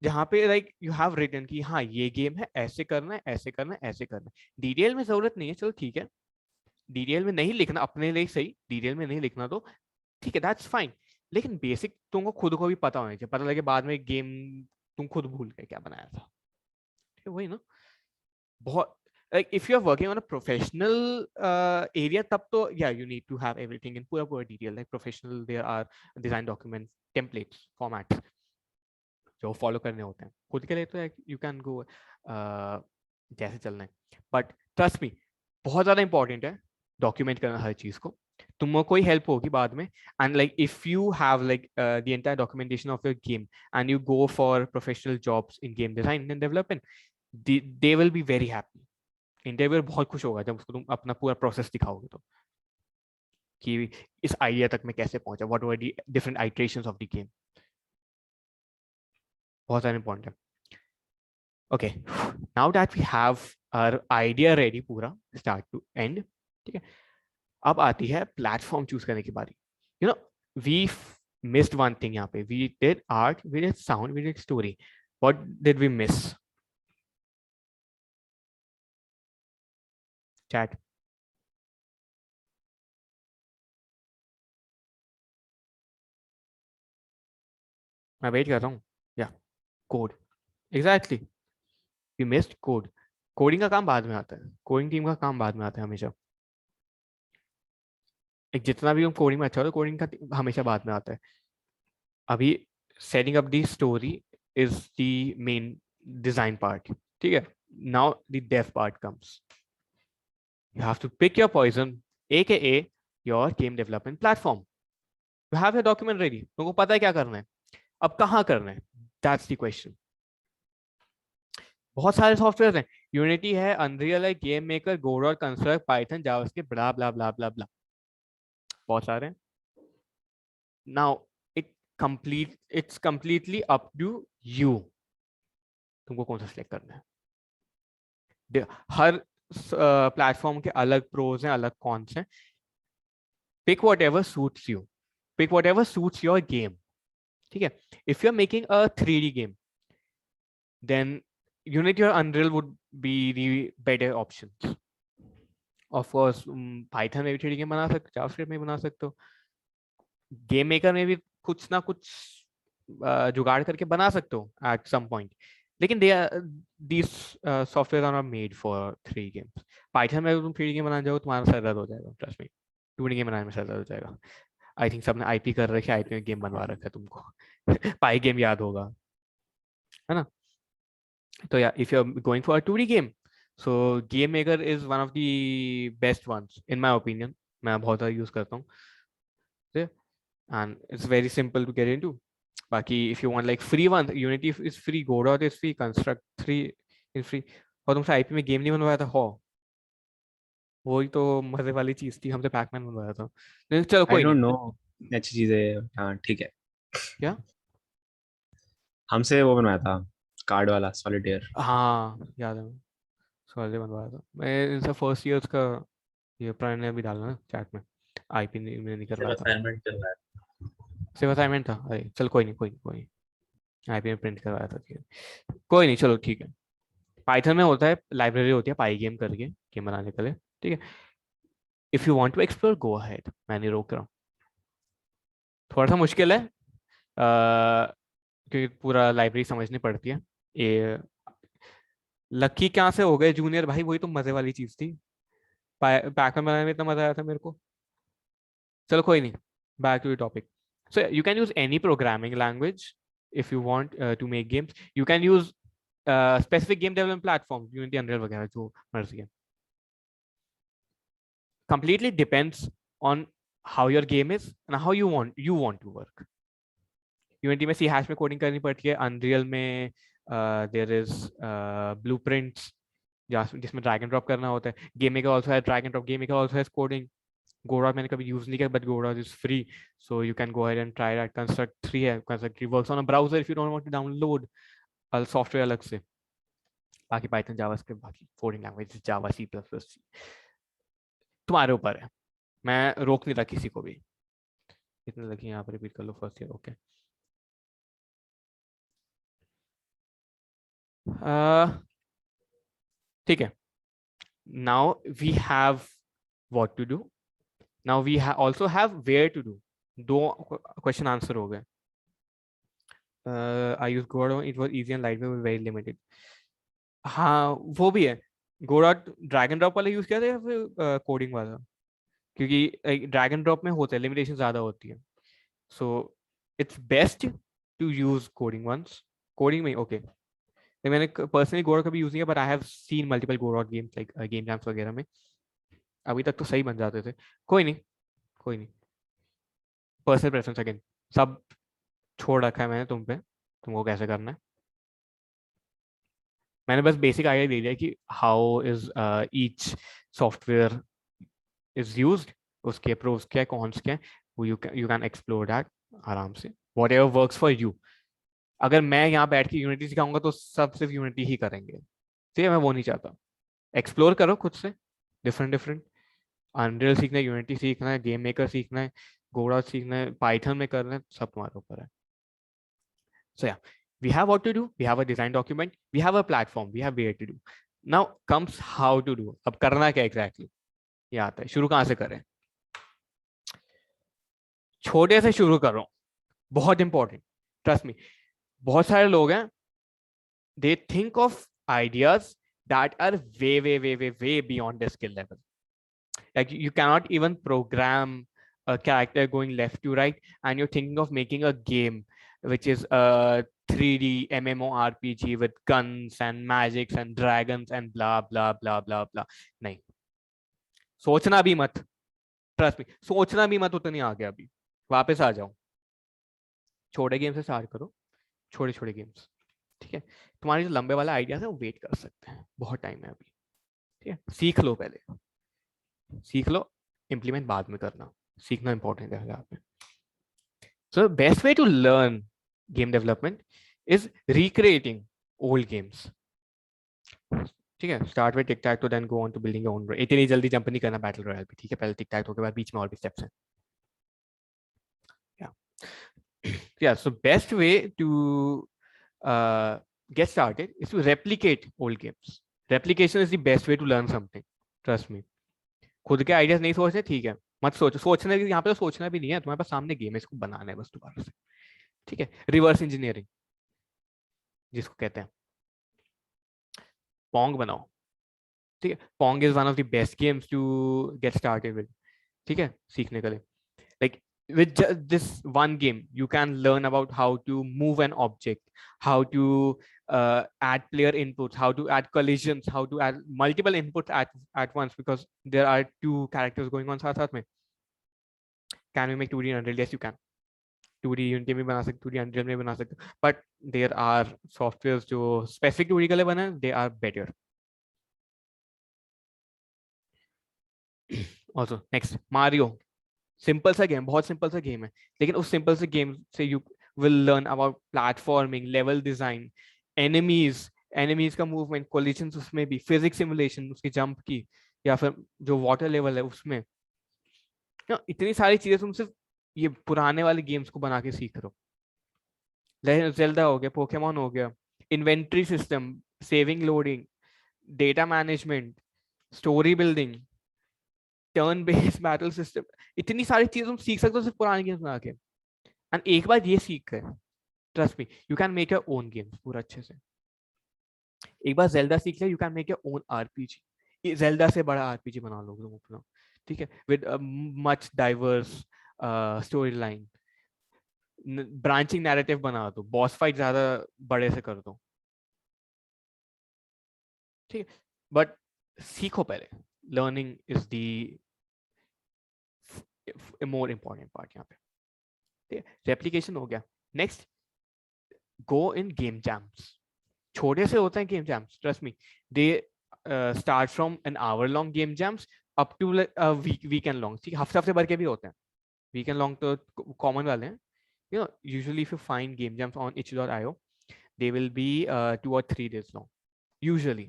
जहां पे लाइक यू हैव रिटन कि हाँ ये गेम है, ऐसे करना है, ऐसे करना है, ऐसे करना है. डिटेल में जरूरत नहीं है, चलो ठीक है, डिटेल में नहीं लिखना, अपने लिए सही डिटेल में नहीं लिखना तो ठीक है, दैट्स फाइन. लेकिन बेसिक तुमको खुद को भी पता होना चाहिए, पता लगे बाद में गेम तुम खुद भूल गए क्या बनाया था. वही ना, बहुत like if you're working on a professional area तब तो yeah you need to have everything in पूरा detail. Like professional there are design documents, templates, formats जो फॉलो करने होते हैं. खुद के लिए तो यू कैन गो जैसे चलना है, बट ट्रस्ट मी बहुत ज्यादा इंपॉर्टेंट है डॉक्यूमेंट करना हर चीज को. तुमको कोई हेल्प होगी बाद में, and like if you have like the entire documentation of your game and you go for professional jobs in game design and development, they will be very happy. Interviewer बहुत खुश होगा जब उसको तुम अपना पूरा प्रोसेस दिखाओगे तो, कि इस आइडिया तक मैं कैसे पहुंचा, what were the different iterations of the game. बहुत सारे इंपॉर्टेंट है. Okay, now that we have our idea ready पूरा स्टार्ट टू एंड, ठीक है, अब आती है प्लेटफॉर्म चूज करने की बारी. You know we missed one thing यहाँ पे. We did art, we did sound, we did story. What did we miss? Chat. मैं वेट कर रहा हूँ. Yeah code, exactly, we missed code. Coding का काम बाद में आता है, कोडिंग टीम का काम बाद में आता है हमेशा. एक जितना भी हम कोडिंग में अच्छा हो, कोडिंग का हमेशा बाद में आता है. अभी setting up the story is the main design part, ठीक है. Now the dev part comes. You have to pick your poison, aka your game development platform. You have your document ready. तुमको पता है क्या करना है, अब कहाँ करना है, that's the question. बहुत सारे सॉफ्टवेयर हैं, यूनिटी है, अनरियल है, Game Maker, Godot, Construct, Python, JavaScript, blah blah blah blah blah, बहुत सारे हैं. Now it's completely up to you. तुमको कौन सा सिलेक्ट करना है. हर प्लेटफॉर्म के अलग प्रोज हैं, अलग कॉन्स हैं. Pick whatever suits you, pick whatever suits your game, ठीक है. If you're making a 3D game, then Unity or Unreal would be the better options. Of course, Python में भी 3D game बना सकते हो, JavaScript में बना सकते हो, गेम मेकर में भी कुछ ना कुछ जुगाड़ करके बना सकते हो at some point. लेकिन these software are not made for 3D games. Python में तुम 3D game बनाने जाओ तुम्हारा सर दर्द हो जाएगा, trust me. 2D game बनाने में सर दर्द हो जाएगा. आई थिंक सबने आईपी कर रखे, आईपी में गेम बनवा रखा है तुमको. पाई गेम याद होगा, है ना. तो या if you are going for a 2D game, so game maker is one of the best ones in my opinion. मैं बहुत ज़्यादा यूज करता हूँ and it's very simple to get into. बाकी if you want like free one, Unity is free, Godot is free, Construct 3 is free. और तुमसे IP में game नहीं बनवाया था, हो वही तो मजे वाली चीज थी, हमसे पैकमैन बनवाया था. चलो आई कोई डोंट नहीं. नो अच्छी चीज है. हाँ ठीक है. क्या? हमसे वो बनवाया था कार्ड वाला सॉलिटेयर. हाँ याद है, सॉलिड बनवाया था. मैं इनसे फर्स्ट ईयर्स का ये प्रणय ने भी डाला ना चैट में, आईपी में नहीं करवाया था, असाइनमेंट चल रहा है. सिर्फ असाइनमेंट था. अरे चल कोई नहीं, आईपी में प्रिंट करवाया था, ठीक है, कोई नहीं, चलो ठीक है. पाइथन में होता है, लाइब्रेरी होती है पाई गेम करके, गेम बनाने के लिए, ठीक है. If you want to explore go ahead, मैं नहीं रोक रहा हूँ. थोड़ा सा मुश्किल है क्योंकि पूरा लाइब्रेरी समझनी पड़ती है. ये लकी कहाँ से हो गए जूनियर भाई, वही तो मजे वाली चीज थी. पैकमैन बनाने में इतना मजा आया था मेरे को. चलो कोई नहीं, back to the topic. So you can use any programming language if you want to make games. You can use specific game development platforms, Unity, Unreal वगैरह जो मर्जी है. Completely depends on how your game is and how you want to work. Unity में C# में coding करनी पड़ती है, Unreal में there is blueprints जिसमें drag and drop करना होता है. Game Maker also has drag and drop, Game Maker also has coding. Godot मैंने कभी यूज नहीं किया, but Godot is free, so you can go ahead and try that. Construct 3 है, Construct 3 works on a browser if you don't want to download software अलग से. बाकी Python, JavaScript, बाकी coding language Java, C plus plus, तुम्हारे ऊपर है. मैं रोक नहीं रहा किसी को भी. कितने लगी यहाँ पर, रिपीट कर लो फर्स्ट ईयर. ओके, ठीक है. Now we have what to do. Now we also have where to do. दो क्वेश्चन आंसर हो गए. I use Godot, it was easy and lightweight, very limited. हाँ वो भी है. Godot ड्रैग एंड ड्रॉप वाला यूज किया था या फिर कोडिंग वाला? क्योंकि ड्रैग एंड ड्रॉप में होता है, लिमिटेशन ज्यादा होती है. So it's best to use coding once. Coding में ओके. मैंने पर्सनली Godot कभी यूज नहीं किया, but I have seen multiple Godot games, like game jams वगैरह में. अभी तक तो सही बन जाते थे. कोई नहीं, कोई नहीं. पर्सनल प्रेफरेंस अगेन, सब छोड़ रखा है मैंने तुम पे, तुमको कैसे करना है. मैंने बस बेसिक आइडिया दे दिया कि how is each software is used, उसके प्रोस क्या है, कॉन्स क्या है, वो यू कैन एक्सप्लोर दैट आराम से. What ever works for you. अगर मैं यहाँ बैठ के यूनिटी सिखाऊंगा तो सब सिर्फ यूनिटी ही करेंगे. ठीक है, मैं वो नहीं चाहता. एक्सप्लोर करो खुद से, डिफरेंट डिफरेंट. अनरियल सीखना है, यूनिटी सीखना है, गेम मेकर सीखना है, Godot सीखना है, पाइथन में करना है, सब तुम्हारे ऊपर है. So yeah, we have what to do. We have a design document. We have a platform. We have where to do. Now comes how to do. अब करना क्या exactly? ये आता है. शुरू कहाँ से करें? छोटे से शुरू करो. बहुत important. Trust me. बहुत सारे लोग हैं. They think of ideas that are way beyond their skill level. Like you cannot even program a character going left to right, and you're thinking of making a game which is a 3D MMORPG with guns and magics and dragons and blah blah blah blah blah. नहीं, सोचना भी मत. Trust me, सोचना भी मत उतनी आगे. अभी वापस आ जाओ. छोटे गेम से स्टार्ट करो, छोटे छोटे गेम्स. ठीक है, तुम्हारे जो लंबे वाला आइडियाज है वो वेट कर सकते हैं, बहुत टाइम है अभी. ठीक है, सीख लो पहले, सीख लो, इम्प्लीमेंट बाद में करना. सीखना इंपॉर्टेंट है यहाँ पे. So best way to learn game development is recreating old games. ठीक है, start with tic tac toe, then go on to building your own. इतनी जल्दी जंप नहीं करना बैटल रॉयल पे. ठीक है, पहले tic tac toe के बाद बीच में और भी स्टेप्स हैं. Yeah, so best way to get started is to replicate old games. Replication is the best way to learn something. Trust me. खुद के आइडियाज नहीं सोचने, ठीक है, मत सोचो. सोचने यहाँ पे तो सोचना भी नहीं है, तुम्हारे पास सामने गेम है, इसको बनाना है बस दोबारा से. ठीक है, रिवर्स इंजीनियरिंग जिसको कहते हैं. पोंग बनाओ. ठीक है, Pong is one of the best games to get started with. ठीक है, सीखने के लिए. Like with this one game you can learn about how to move an object, how to add player inputs, how to add collisions, how to add multiple inputs at once, because there are two characters going on साथ में. Can we make 2D in Unreal? Yes, you can. 2D Unity में बना सकते, 2D Unreal में बना सकते, but there are softwares जो specific 2D के लिए बना है, they are better. Also next, Mario. Simple सा गेम, बहुत सिंपल सा गेम है, लेकिन उस सिंपल से गेम से you will learn about platforming, level design, enemies का मूवमेंट, कोलिजन्स, उसमें भी फिजिक्स सिमुलेशन, उसकी जंप की, या फिर जो वाटर लेवल है उसमें. इतनी सारी चीजें तुम सिर्फ ये पुराने वाले गेम्स को बना के सीख रहे हो. ज़ेल्डा हो गया, पोकेमॉन हो गया, inventory system, saving, loading, data management, story building, turn based battle system. इतनी सारी चीजें तुम सीख सकते हो सिर्फ पुराने गेम्स बना के. एंड एक बार ये सीख गए, trust me, you can make your own games पूरा अच्छे से. एक बार ज़ेल्डा सीख लिया, you can make your own RPG. Zelda से बड़ा आरपीजी बना लोगे तुम अपना. ठीक है, with much diverse story line, branching narrative बना दो, बॉस फाइट ज्यादा बड़े से कर दो. ठीक है, बट सीखो पहले. Learning is the more important part यहाँ पे. ठीक है, रेप्लिकेशन हो गया. Next, go in game jams. छोटे से होते हैं game jams, trust me. They start from an hour long game jams up to weekend long, ठीक है, हफ्ते हफ्ते भर के भी होते हैं, वीकेंड लॉन्ग तो कॉमन वाले हैं. You know, usually if you find game jams on itch.io, they will be 2 or 3 days long usually,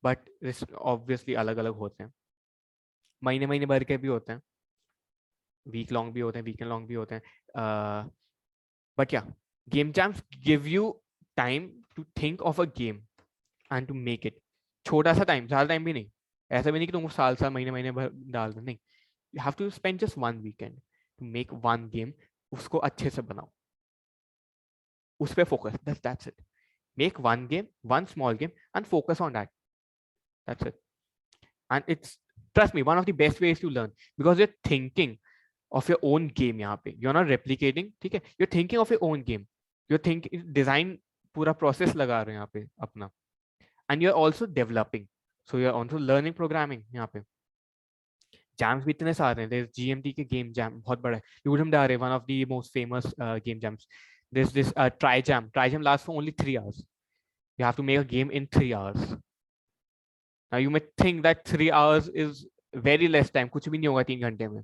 but this obviously अलग अलग होते हैं, महीने महीने भर के भी होते हैं, वीक लॉन्ग भी होते हैं, वीकेंड लॉन्ग भी होते हैं. But yeah game jams give you time to think of a game and to make it. छोटा सा टाइम, ज़्यादा टाइम भी नहीं, ऐसा भी नहीं कि तुमको साल साल महीने महीने भर डाल दो, नहीं. You have to spend just 1 weekend to make 1 game. उसको अच्छे से बनाओ, उस पर focus, that's it. Make 1 game, 1 small game and focus on that. That's it. And it's, trust me, one of the best ways to learn, because you're thinking of your own game यहाँ पे. You're not replicating, ठीक है? You're thinking of your own game. You're thinking, design पूरा process लगा रहे हैं यहाँ पे अपना. And you're also developing. So you're also learning programming यहाँ पे. Jams भी इतने सारे हैं. There's GMT के game jam बहुत बड़ा है. Ludum Dare, one of the most famous game jams. There's this TryJam. TryJam lasts for only 3 hours. You have to make a game in 3 hours. Now you may think that 3 hours is very less time. कुछ भी नहीं होगा 3 घंटे में.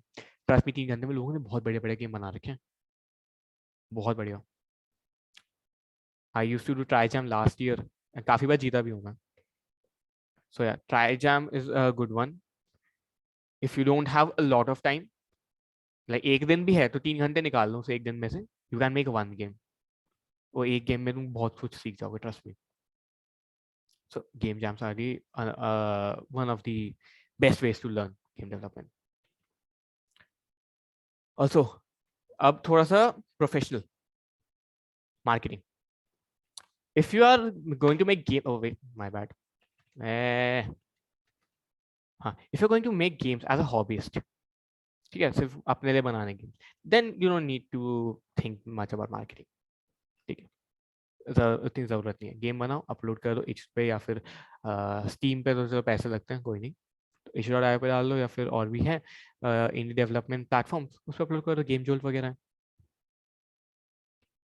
Trust me, 3 घंटे में लोगों ने बहुत बड़े बड़े गेम बना रखे हैं, बहुत बढ़िया. I used to do TryJam last year and काफी बार जीता भी हूँ मैं. So yeah, TryJam is a good one. If you don't have a lot of time, like एक दिन भी है तो 3 घंटे निकाल लो उसे एक दिन में से, you can make 1 game. वो एक गेम में तुम बहुत कुछ सीख जाओगे, trust me. So game jams are the one of the best ways to learn game development. Also, अब थोड़ा सा professional marketing. If you are going to make game, oh wait, my bad. If you're going to make games as a hobbyist, ठीक है, सिर्फ अपने लिए बनाने games, then you don't need to think much about marketing. ठीक है, उतनी ज़रूरत नहीं है. गेम बनाओ, अपलोड कर दो इच पे या फिर स्टीम पे, तो जो पैसे लगते हैं कोई नहीं, तो itch.io पे डाल दो या फिर और भी है इंडी डेवलपमेंट प्लेटफॉर्म, उस पर अपलोड कर दो, गेम जोल वगैरह है.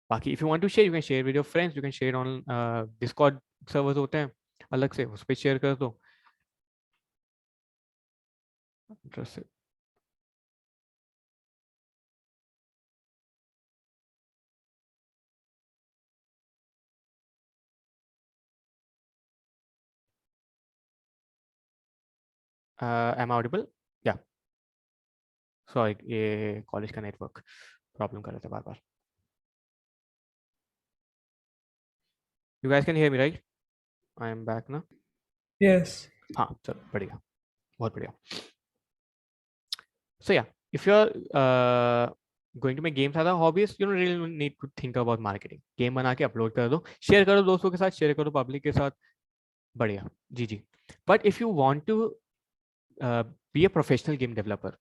बाकी if you want to share, you can share with your friends, you can share on Discord servers होते हैं अलग से, उस पर शेयर कर दो. am I audible? Yeah. Sorry, ये कॉलेज का नेटवर्क प्रॉब्लम कर रहे थे बार बार. You guys can hear me, right? I am back now. Yes. हाँ, चलो बढ़िया, बहुत बढ़िया. So yeah, if you're going to make games as a hobbyist, you don't really need to think about marketing. Game बना के upload कर दो, share करो दोस्तों के साथ, share करो public के साथ, बढ़िया, जी. But if you want to be a professional game developer,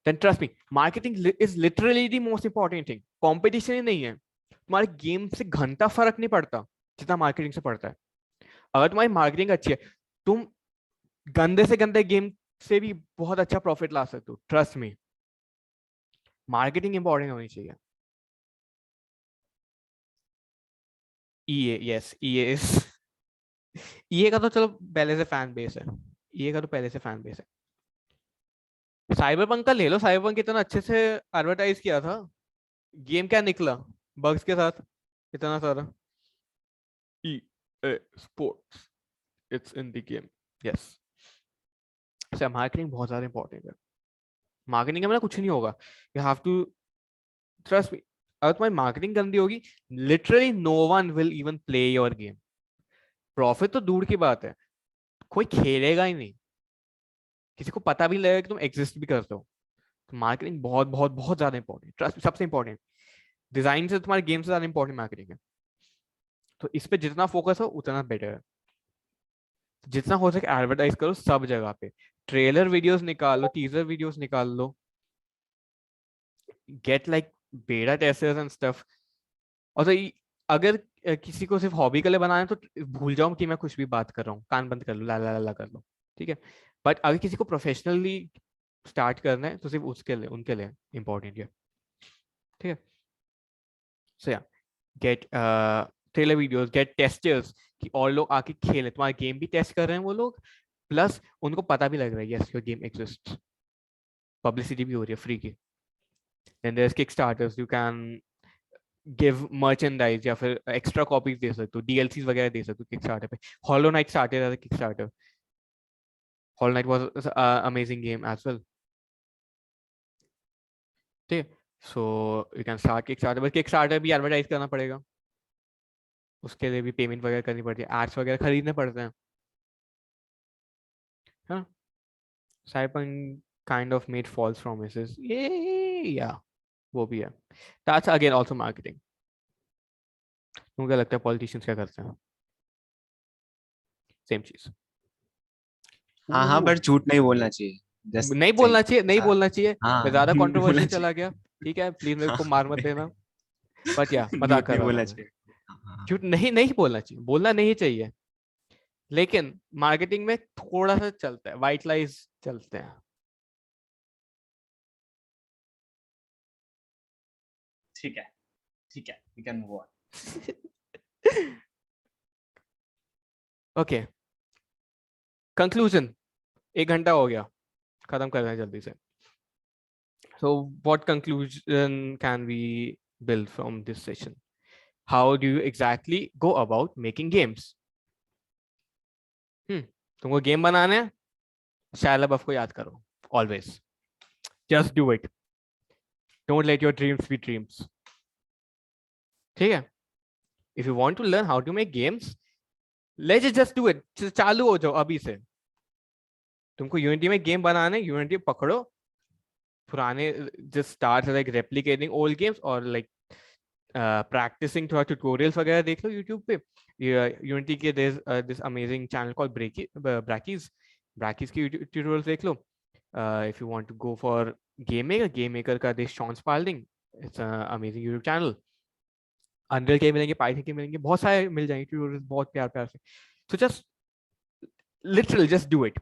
then trust me, marketing is literally the most important thing. Competition ही नहीं है. तुम्हारे गेम से घंटा फर्क नहीं पड़ता जितना मार्केटिंग से पड़ता है. अगर तुम्हारी मार्केटिंग अच्छी है, तुम गंदे से गंदे गेम से भी बहुत अच्छा प्रॉफिट ला सकते हो. ट्रस्ट मी, मार्केटिंग इंपॉर्टेंट होनी चाहिए. EA का तो चलो पहले से फैन बेस है. साइबरपंक का ले लो. साइबरपंक इतना अच्छे से एडवर्टाइज किया था, गेम क्या निकला बग्स के साथ इतना सारा. EA Sports, it's in the game. Yes. So marketing बहुत ज़्यादा इंपॉर्टेंट है. मार्केटिंग में कुछ नहीं होगा. You have to trust me. अगर तुम्हारी मार्केटिंग गंदी होगी, literally no one will even play your game. Profit तो दूर की बात है, कोई खेलेगा ही नहीं, किसी को पता भी लगेगा कि तुम एग्जिस्ट भी करते हो. तो मार्केटिंग बहुत बहुत बहुत ज़्यादा इंपॉर्टेंट, ट्रस्ट, सबसे इंपॉर्टेंट. डिजाइन से तुम्हारे गेम से ज़्यादा इंपॉर्टेंट मार्केटिंग है. तो इस पे जितना फोकस हो उतना बेटर है. जितना हो सके एडवर्टाइज करो सब जगह पे. ट्रेलर वीडियोस निकाल लो, टीजर वीडियोस निकाल लो, गेट लाइक बेटा टेस्टर्स एंड स्टफ. और तो अगर किसी को सिर्फ हॉबी के लिए बनाना है तो भूल जाओ कि मैं कुछ भी बात कर रहा हूँ, कान बंद कर लो, ला ला ला कर लो, ठीक है. बट अगर किसी को प्रोफेशनली स्टार्ट करना है तो सिर्फ उसके लिए, उनके लिए इम्पोर्टेंट है, ठीक है. So yeah get trailer videos, get testers कि और लोग आके खेलें. तुम्हारा गेम भी टेस्ट कर रहे हैं वो लोग, प्लस उनको पता भी लग रहा है yes your game exist, publicity भी हो रही है फ्री की. Then there is Kickstarters, you can give merchandise या फिर एक्स्ट्रा कॉपीज दे सकते हो, डीएलसीज वगैरह दे सकते हो किक स्टार्टर पे. Hollow Knight started as a Kickstarter. Hollow Knight was amazing game as well. ठीक है, so you can start Kickstarter, but Kickstarter भी एडवर्टाइज करना पड़ेगा, उसके लिए भी पेमेंट वगैरह करनी पड़ती है, एड्स वगैरह खरीदने पड़ते हैं. हाँ, Cyberpunk kind of made false promises, ये या वो भी है. That's again also marketing. तुमको क्या लगता है पॉलिटिशियंस क्या करते हैं? सेम चीज. हाँ हाँ, पर झूठ नहीं बोलना चाहिए. जस्ट नहीं सही. बोलना चाहिए, नहीं हाँ बोलना चाहिए. मैं हाँ. ज्यादा नहीं बोलना कंट्रोवर्शियल चाहिए. चला गया, ठीक है, प्लीज मेरे हाँ, को मार मत देना. बट या मजाक झूठ कर नहीं रहा था बोलना मैं. चाहिए. हाँ, हाँ. झूठ नहीं नहीं बोलना चाहिए, बोलना नहीं चाहिए, लेकिन मार्केटिंग में थोड़ा सा चलता है, वाइट लाइज चलते हैं. ठीक है, ठीक है, we can move on. Okay, conclusion. 1 घंटा हो गया, खत्म कर रहे हैं जल्दी से. So what conclusion can we build from this session? How do you exactly go about making games? तुमको गेम बनाने हैं, शाया LaBeouf को याद करो always. Just do it. Don't let your dreams be dreams. ठीक है? If you want to learn how to make games, let's just do it. चालू हो जाओ अभी से. तुमको यूनिटी में गेम बनाने, यूनिटी पकड़ो, पुराने just start like replicating old games or like practicing थोड़ा tutorials वगैरह देख लो YouTube पे. यूनिटी के there's this amazing channel called Brackeys. Brackeys की tutorials देख लो. If you want to go for Game Maker का this Sean Spalding, it's an amazing YouTube channel. Unreal के मिलेंगे, Python के मिलेंगे, बहुत सारे मिल जाएंगे tutorials बहुत प्यार प्यार से. So just literally just do it.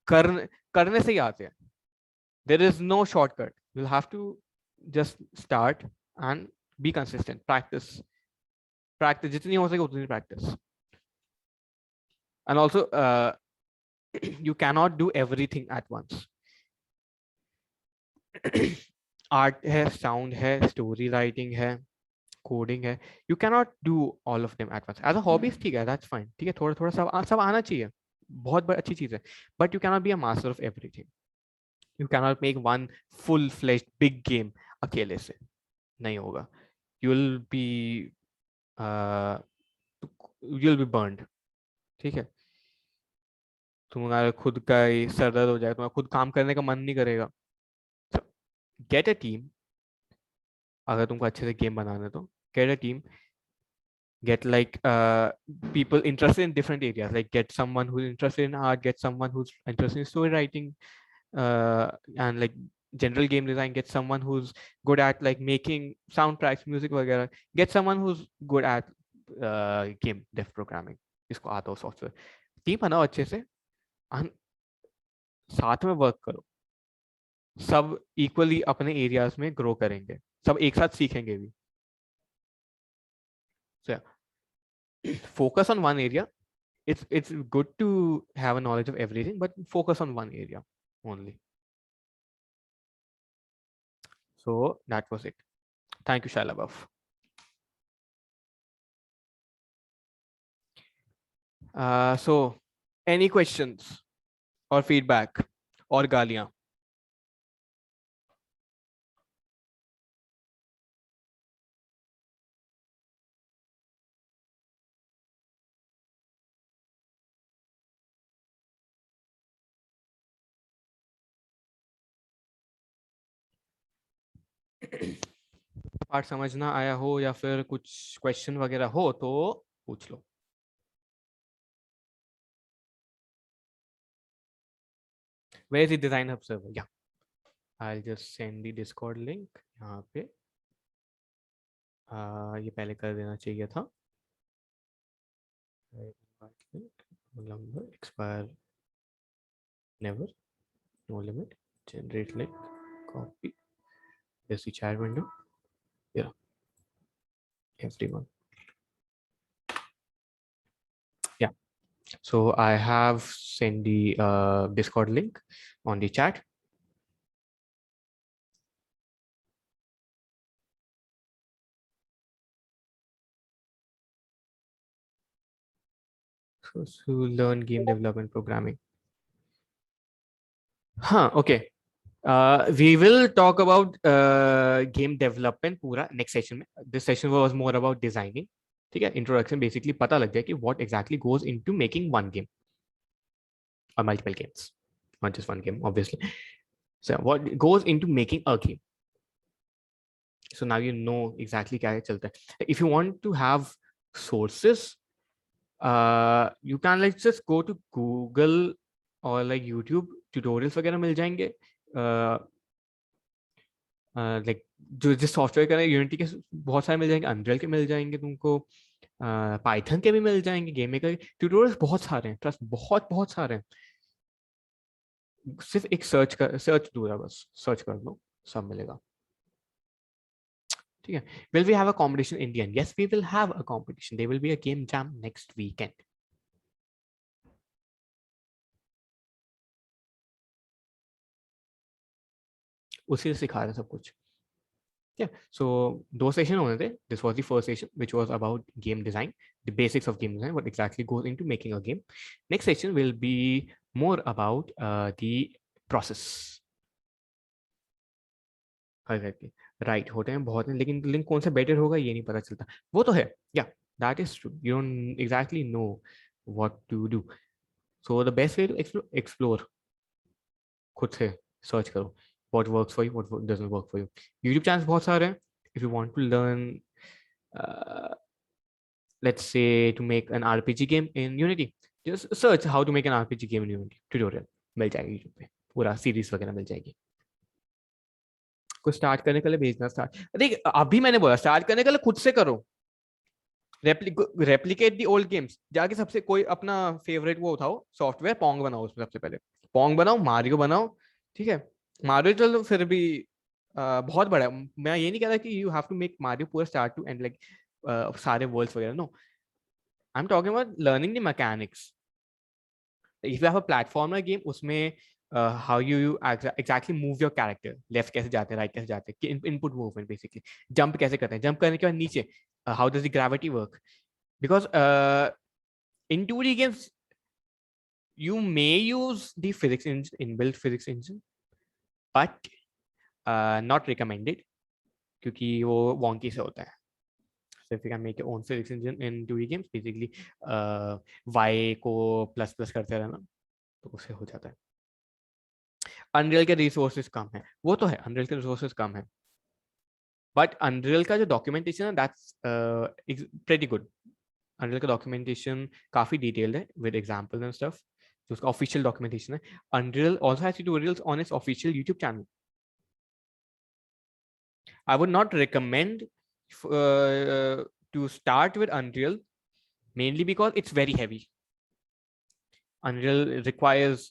करने से ही आते हैं. There is no shortcut. You'll have to just start and be consistent. Practice. जितनी हो सके उतनी practice. And also, you cannot do everything at once. Art है, sound है, story writing है, coding है. You cannot do all of them at once. As a hobby, ठीक है, that's fine. ठीक है, थोड़ा थोड़ा सब आना चाहिए. बहुत अच्छी चीज है. But you cannot be a master of everything. You cannot make one full-fledged big game अकेले से. नहीं होगा. You'll be burned. ठीक है, तुम्हारा खुद का ही सर दर्द हो जाएगा, तुम्हारा खुद काम करने का मन नहीं करेगा. Get a team. अगर तुमको अच्छे से गेम बनाना है तो get a team. Get like people interested in different areas, like get someone who's interested in art, get someone who's interested in story writing, and like general game design, get someone who's good at like making soundtracks, music वगैरह, get someone who's good at game dev programming, इसको आता हो software. Team बनाओ अच्छे से, साथ में work करो, सब इक्वली अपने एरियाज में ग्रो करेंगे, सब एक साथ सीखेंगे भी. So yeah, focus on one area. It's good to have a knowledge of everything, but focus on one area only. So that was it. Thank you, Shia LaBeouf. So any questions or feedback or गालियां? Part समझना आया हो या फिर कुछ question वगैरह हो तो पूछ लो. Where is the design hub server? Yeah, I'll just send the Discord link. यहाँ पे ये पहले कर देना चाहिए था. Number expire never, no limit, generate link, copy. There's the chat window. Yeah, everyone. Yeah, So I have sent the Discord link on the chat. So to learn game development programming. Okay. We will talk about game development पूरा next session में. This session was more about designing. ठीक है, introduction basically पता लग जाए कि what exactly goes into making one game or multiple games, not just one game, obviously. So what goes into making a game. So now you know exactly क्या चलता है. If you want to have sources, you can like just go to Google or like YouTube, tutorials वगैरह मिल जाएंगे. Like जो जिस software का unity के बहुत सारे मिल जाएंगे, अनरियल के मिल जाएंगे तुमको, पाइथन के भी मिल जाएंगे, गेम मेकर के ट्यूटोरियल्स बहुत सारे हैं, ट्रस्ट बहुत बहुत सारे हैं. सिर्फ एक सर्च दूर है, बस सर्च कर लो, सब मिलेगा. ठीक है. Will we have a competition in the end? Yes, we will have a competition. There will be a game jam next weekend. उसी से सिखा रहे हैं सब कुछ. Yeah, so दो सेशन होने थे. This was the first session, which was about game design, the basics of game design, what exactly goes into making a game. Next session will be more about the process. Right, होते हैं बहुत हैं, लेकिन link कौन सा better होगा ये नहीं पता चलता. वो तो है, yeah that is true. You don't exactly know what to do. So the best way to explore, खुद से सर्च करो what works for you, what doesn't work for you. YouTube channels बहुत सारे हैं. If you want to learn, let's say to make an RPG game in Unity, just search how to make an RPG game in Unity tutorial. मिल जाएगी YouTube पे, पूरा series वगैरह मिल जाएगी. कुछ start करने के लिए भेजना स्टार्ट. देख, अभी मैंने बोला स्टार्ट करने के लिए खुद से करो. Replicate the old games. जाके सबसे कोई अपना फेवरेट वो उठाओ सॉफ्टवेयर, पोंग बनाओ उसमें. सबसे पहले पोंग बनाओ, मारियो बनाओ. ठीक है, मारियो चलो फिर भी बहुत बड़ा है. मैं ये नहीं कह रहा कि you have to make Mario पूरा स्टार्ट टू एंड लाइक सारे वर्ल्ड्स वगैरह. No, I am talking about learning the mechanics. If you have a platformer game, उसमें how you exactly move your character. Left कैसे जाते हैं, right कैसे जाते हैं, इनपुट मूवमेंट बेसिकली. जंप कैसे करते हैं, जंप करने के बाद नीचे how does the gravity work. Because in 2D games you may use the physics engine, inbuilt physics engine, but not recommended क्योंकि वो wonky से होता है. So if you can make your own physics engine in 2D games, basically y को plus plus करते रहना तो उससे हो जाता है. Unreal के रिसोर्सेज कम है, वो तो है, Unreal के रिसोर्सेज कम है, बट Unreal का जो डॉक्यूमेंटेशन है दैट्स pretty good. Unreal का डॉक्यूमेंटेशन काफी डिटेल्ड है विद एग्जांपल्स एंड स्टफ. जो उसका ऑफिशियल डॉक्यूमेंटेशन है. Unreal also has tutorials on its official YouTube channel. I would not recommend to start with Unreal, mainly because it's very heavy. Unreal requires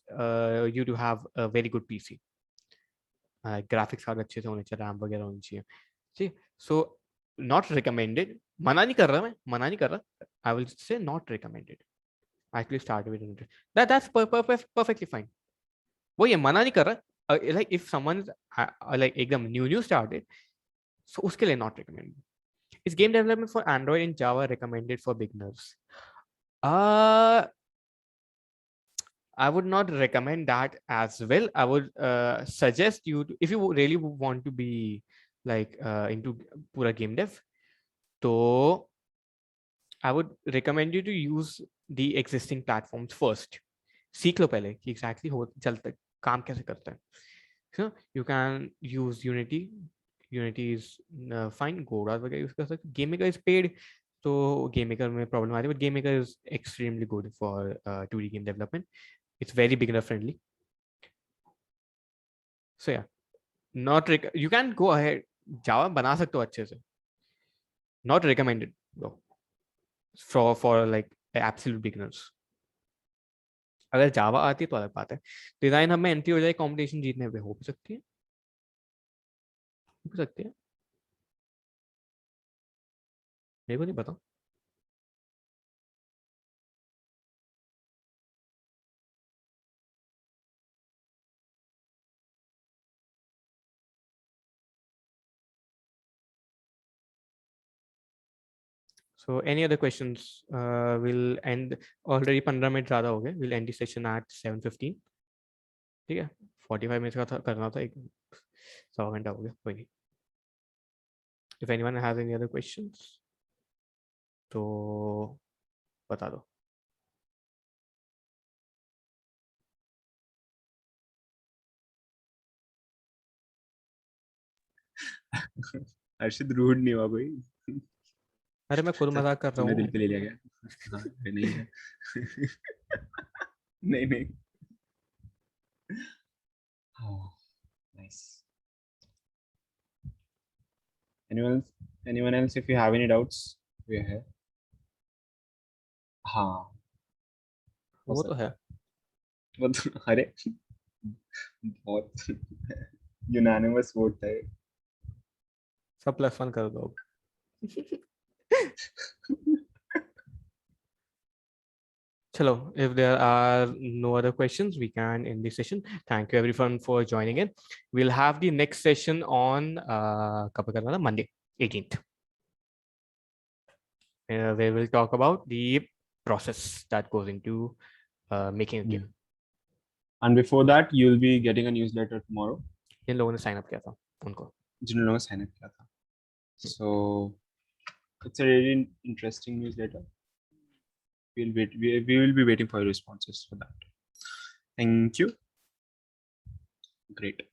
you to have a very good PC. Graphics card अच्छे से होने चाहिए, RAM वगैरह होनी चाहिए. ठीक, so not recommended. मना नहीं कर रहा मैं, मना नहीं कर रहा. I will say not recommended. Actually start with Unreal. That's perfectly fine. वो ये मना नहीं कर रहा. Like if someone is like एकदम new started, so उसके लिए not recommended. Is game development for Android and Java recommended for beginners? I would not recommend that as well. I would suggest you to, if you really want to be like into pura game dev, so I would recommend you to use the existing platforms first. सीख लो पहले कि exactly हो चलता काम कैसे करता है. So you can use Unity. Unity is fine. Godot वगैरह use कर सकते. GameMaker is paid, तो GameMaker में problem आती है, but GameMaker is extremely good for 2D game development. It's very beginner friendly. So yeah, you can go ahead. Java बना सकते हो अच्छे से. Not recommended though for like absolute beginners. अगर जावा आती है तो अलग बात है. डिजाइन हमें एंट्री हो जाए कंपटीशन जीतने पे, हो भी सकती है, हो भी सकती है, मेरे को नहीं पता. So any other questions? We'll end already 15 minute ज़्यादा हो गए. We'll end the session at 7:15. ठीक है. 45 मिनट का था करना था, एक 100 घंटा हो गया, कोई नहीं. If anyone has any other questions, तो बता दो. अर्षित रूड नहीं हुआ कोई. अरे मैं खुद मजाक कर रहा तूने दिल हूँ. पे ले लिया क्या? हाँ, अरे नहीं है. नहीं नहीं. Oh, nice. Anyone else? If you have any doubts, we are here. हाँ. वो तो है. अरे बहुत यूनानिमस वोट है. सब +1 कर दो. Chalo, if there are no other questions, we can end the session. Thank you everyone for joining in. We'll have the next session on कब करना था? Monday 18th. Where we'll talk about the process that goes into making a game. And before that, you'll be getting a newsletter tomorrow. जिन लोगों ने sign up किया था उनको. जिन लोगों ने sign up किया था. So it's a really interesting newsletter. We will be waiting for your responses for that. Thank you. Great.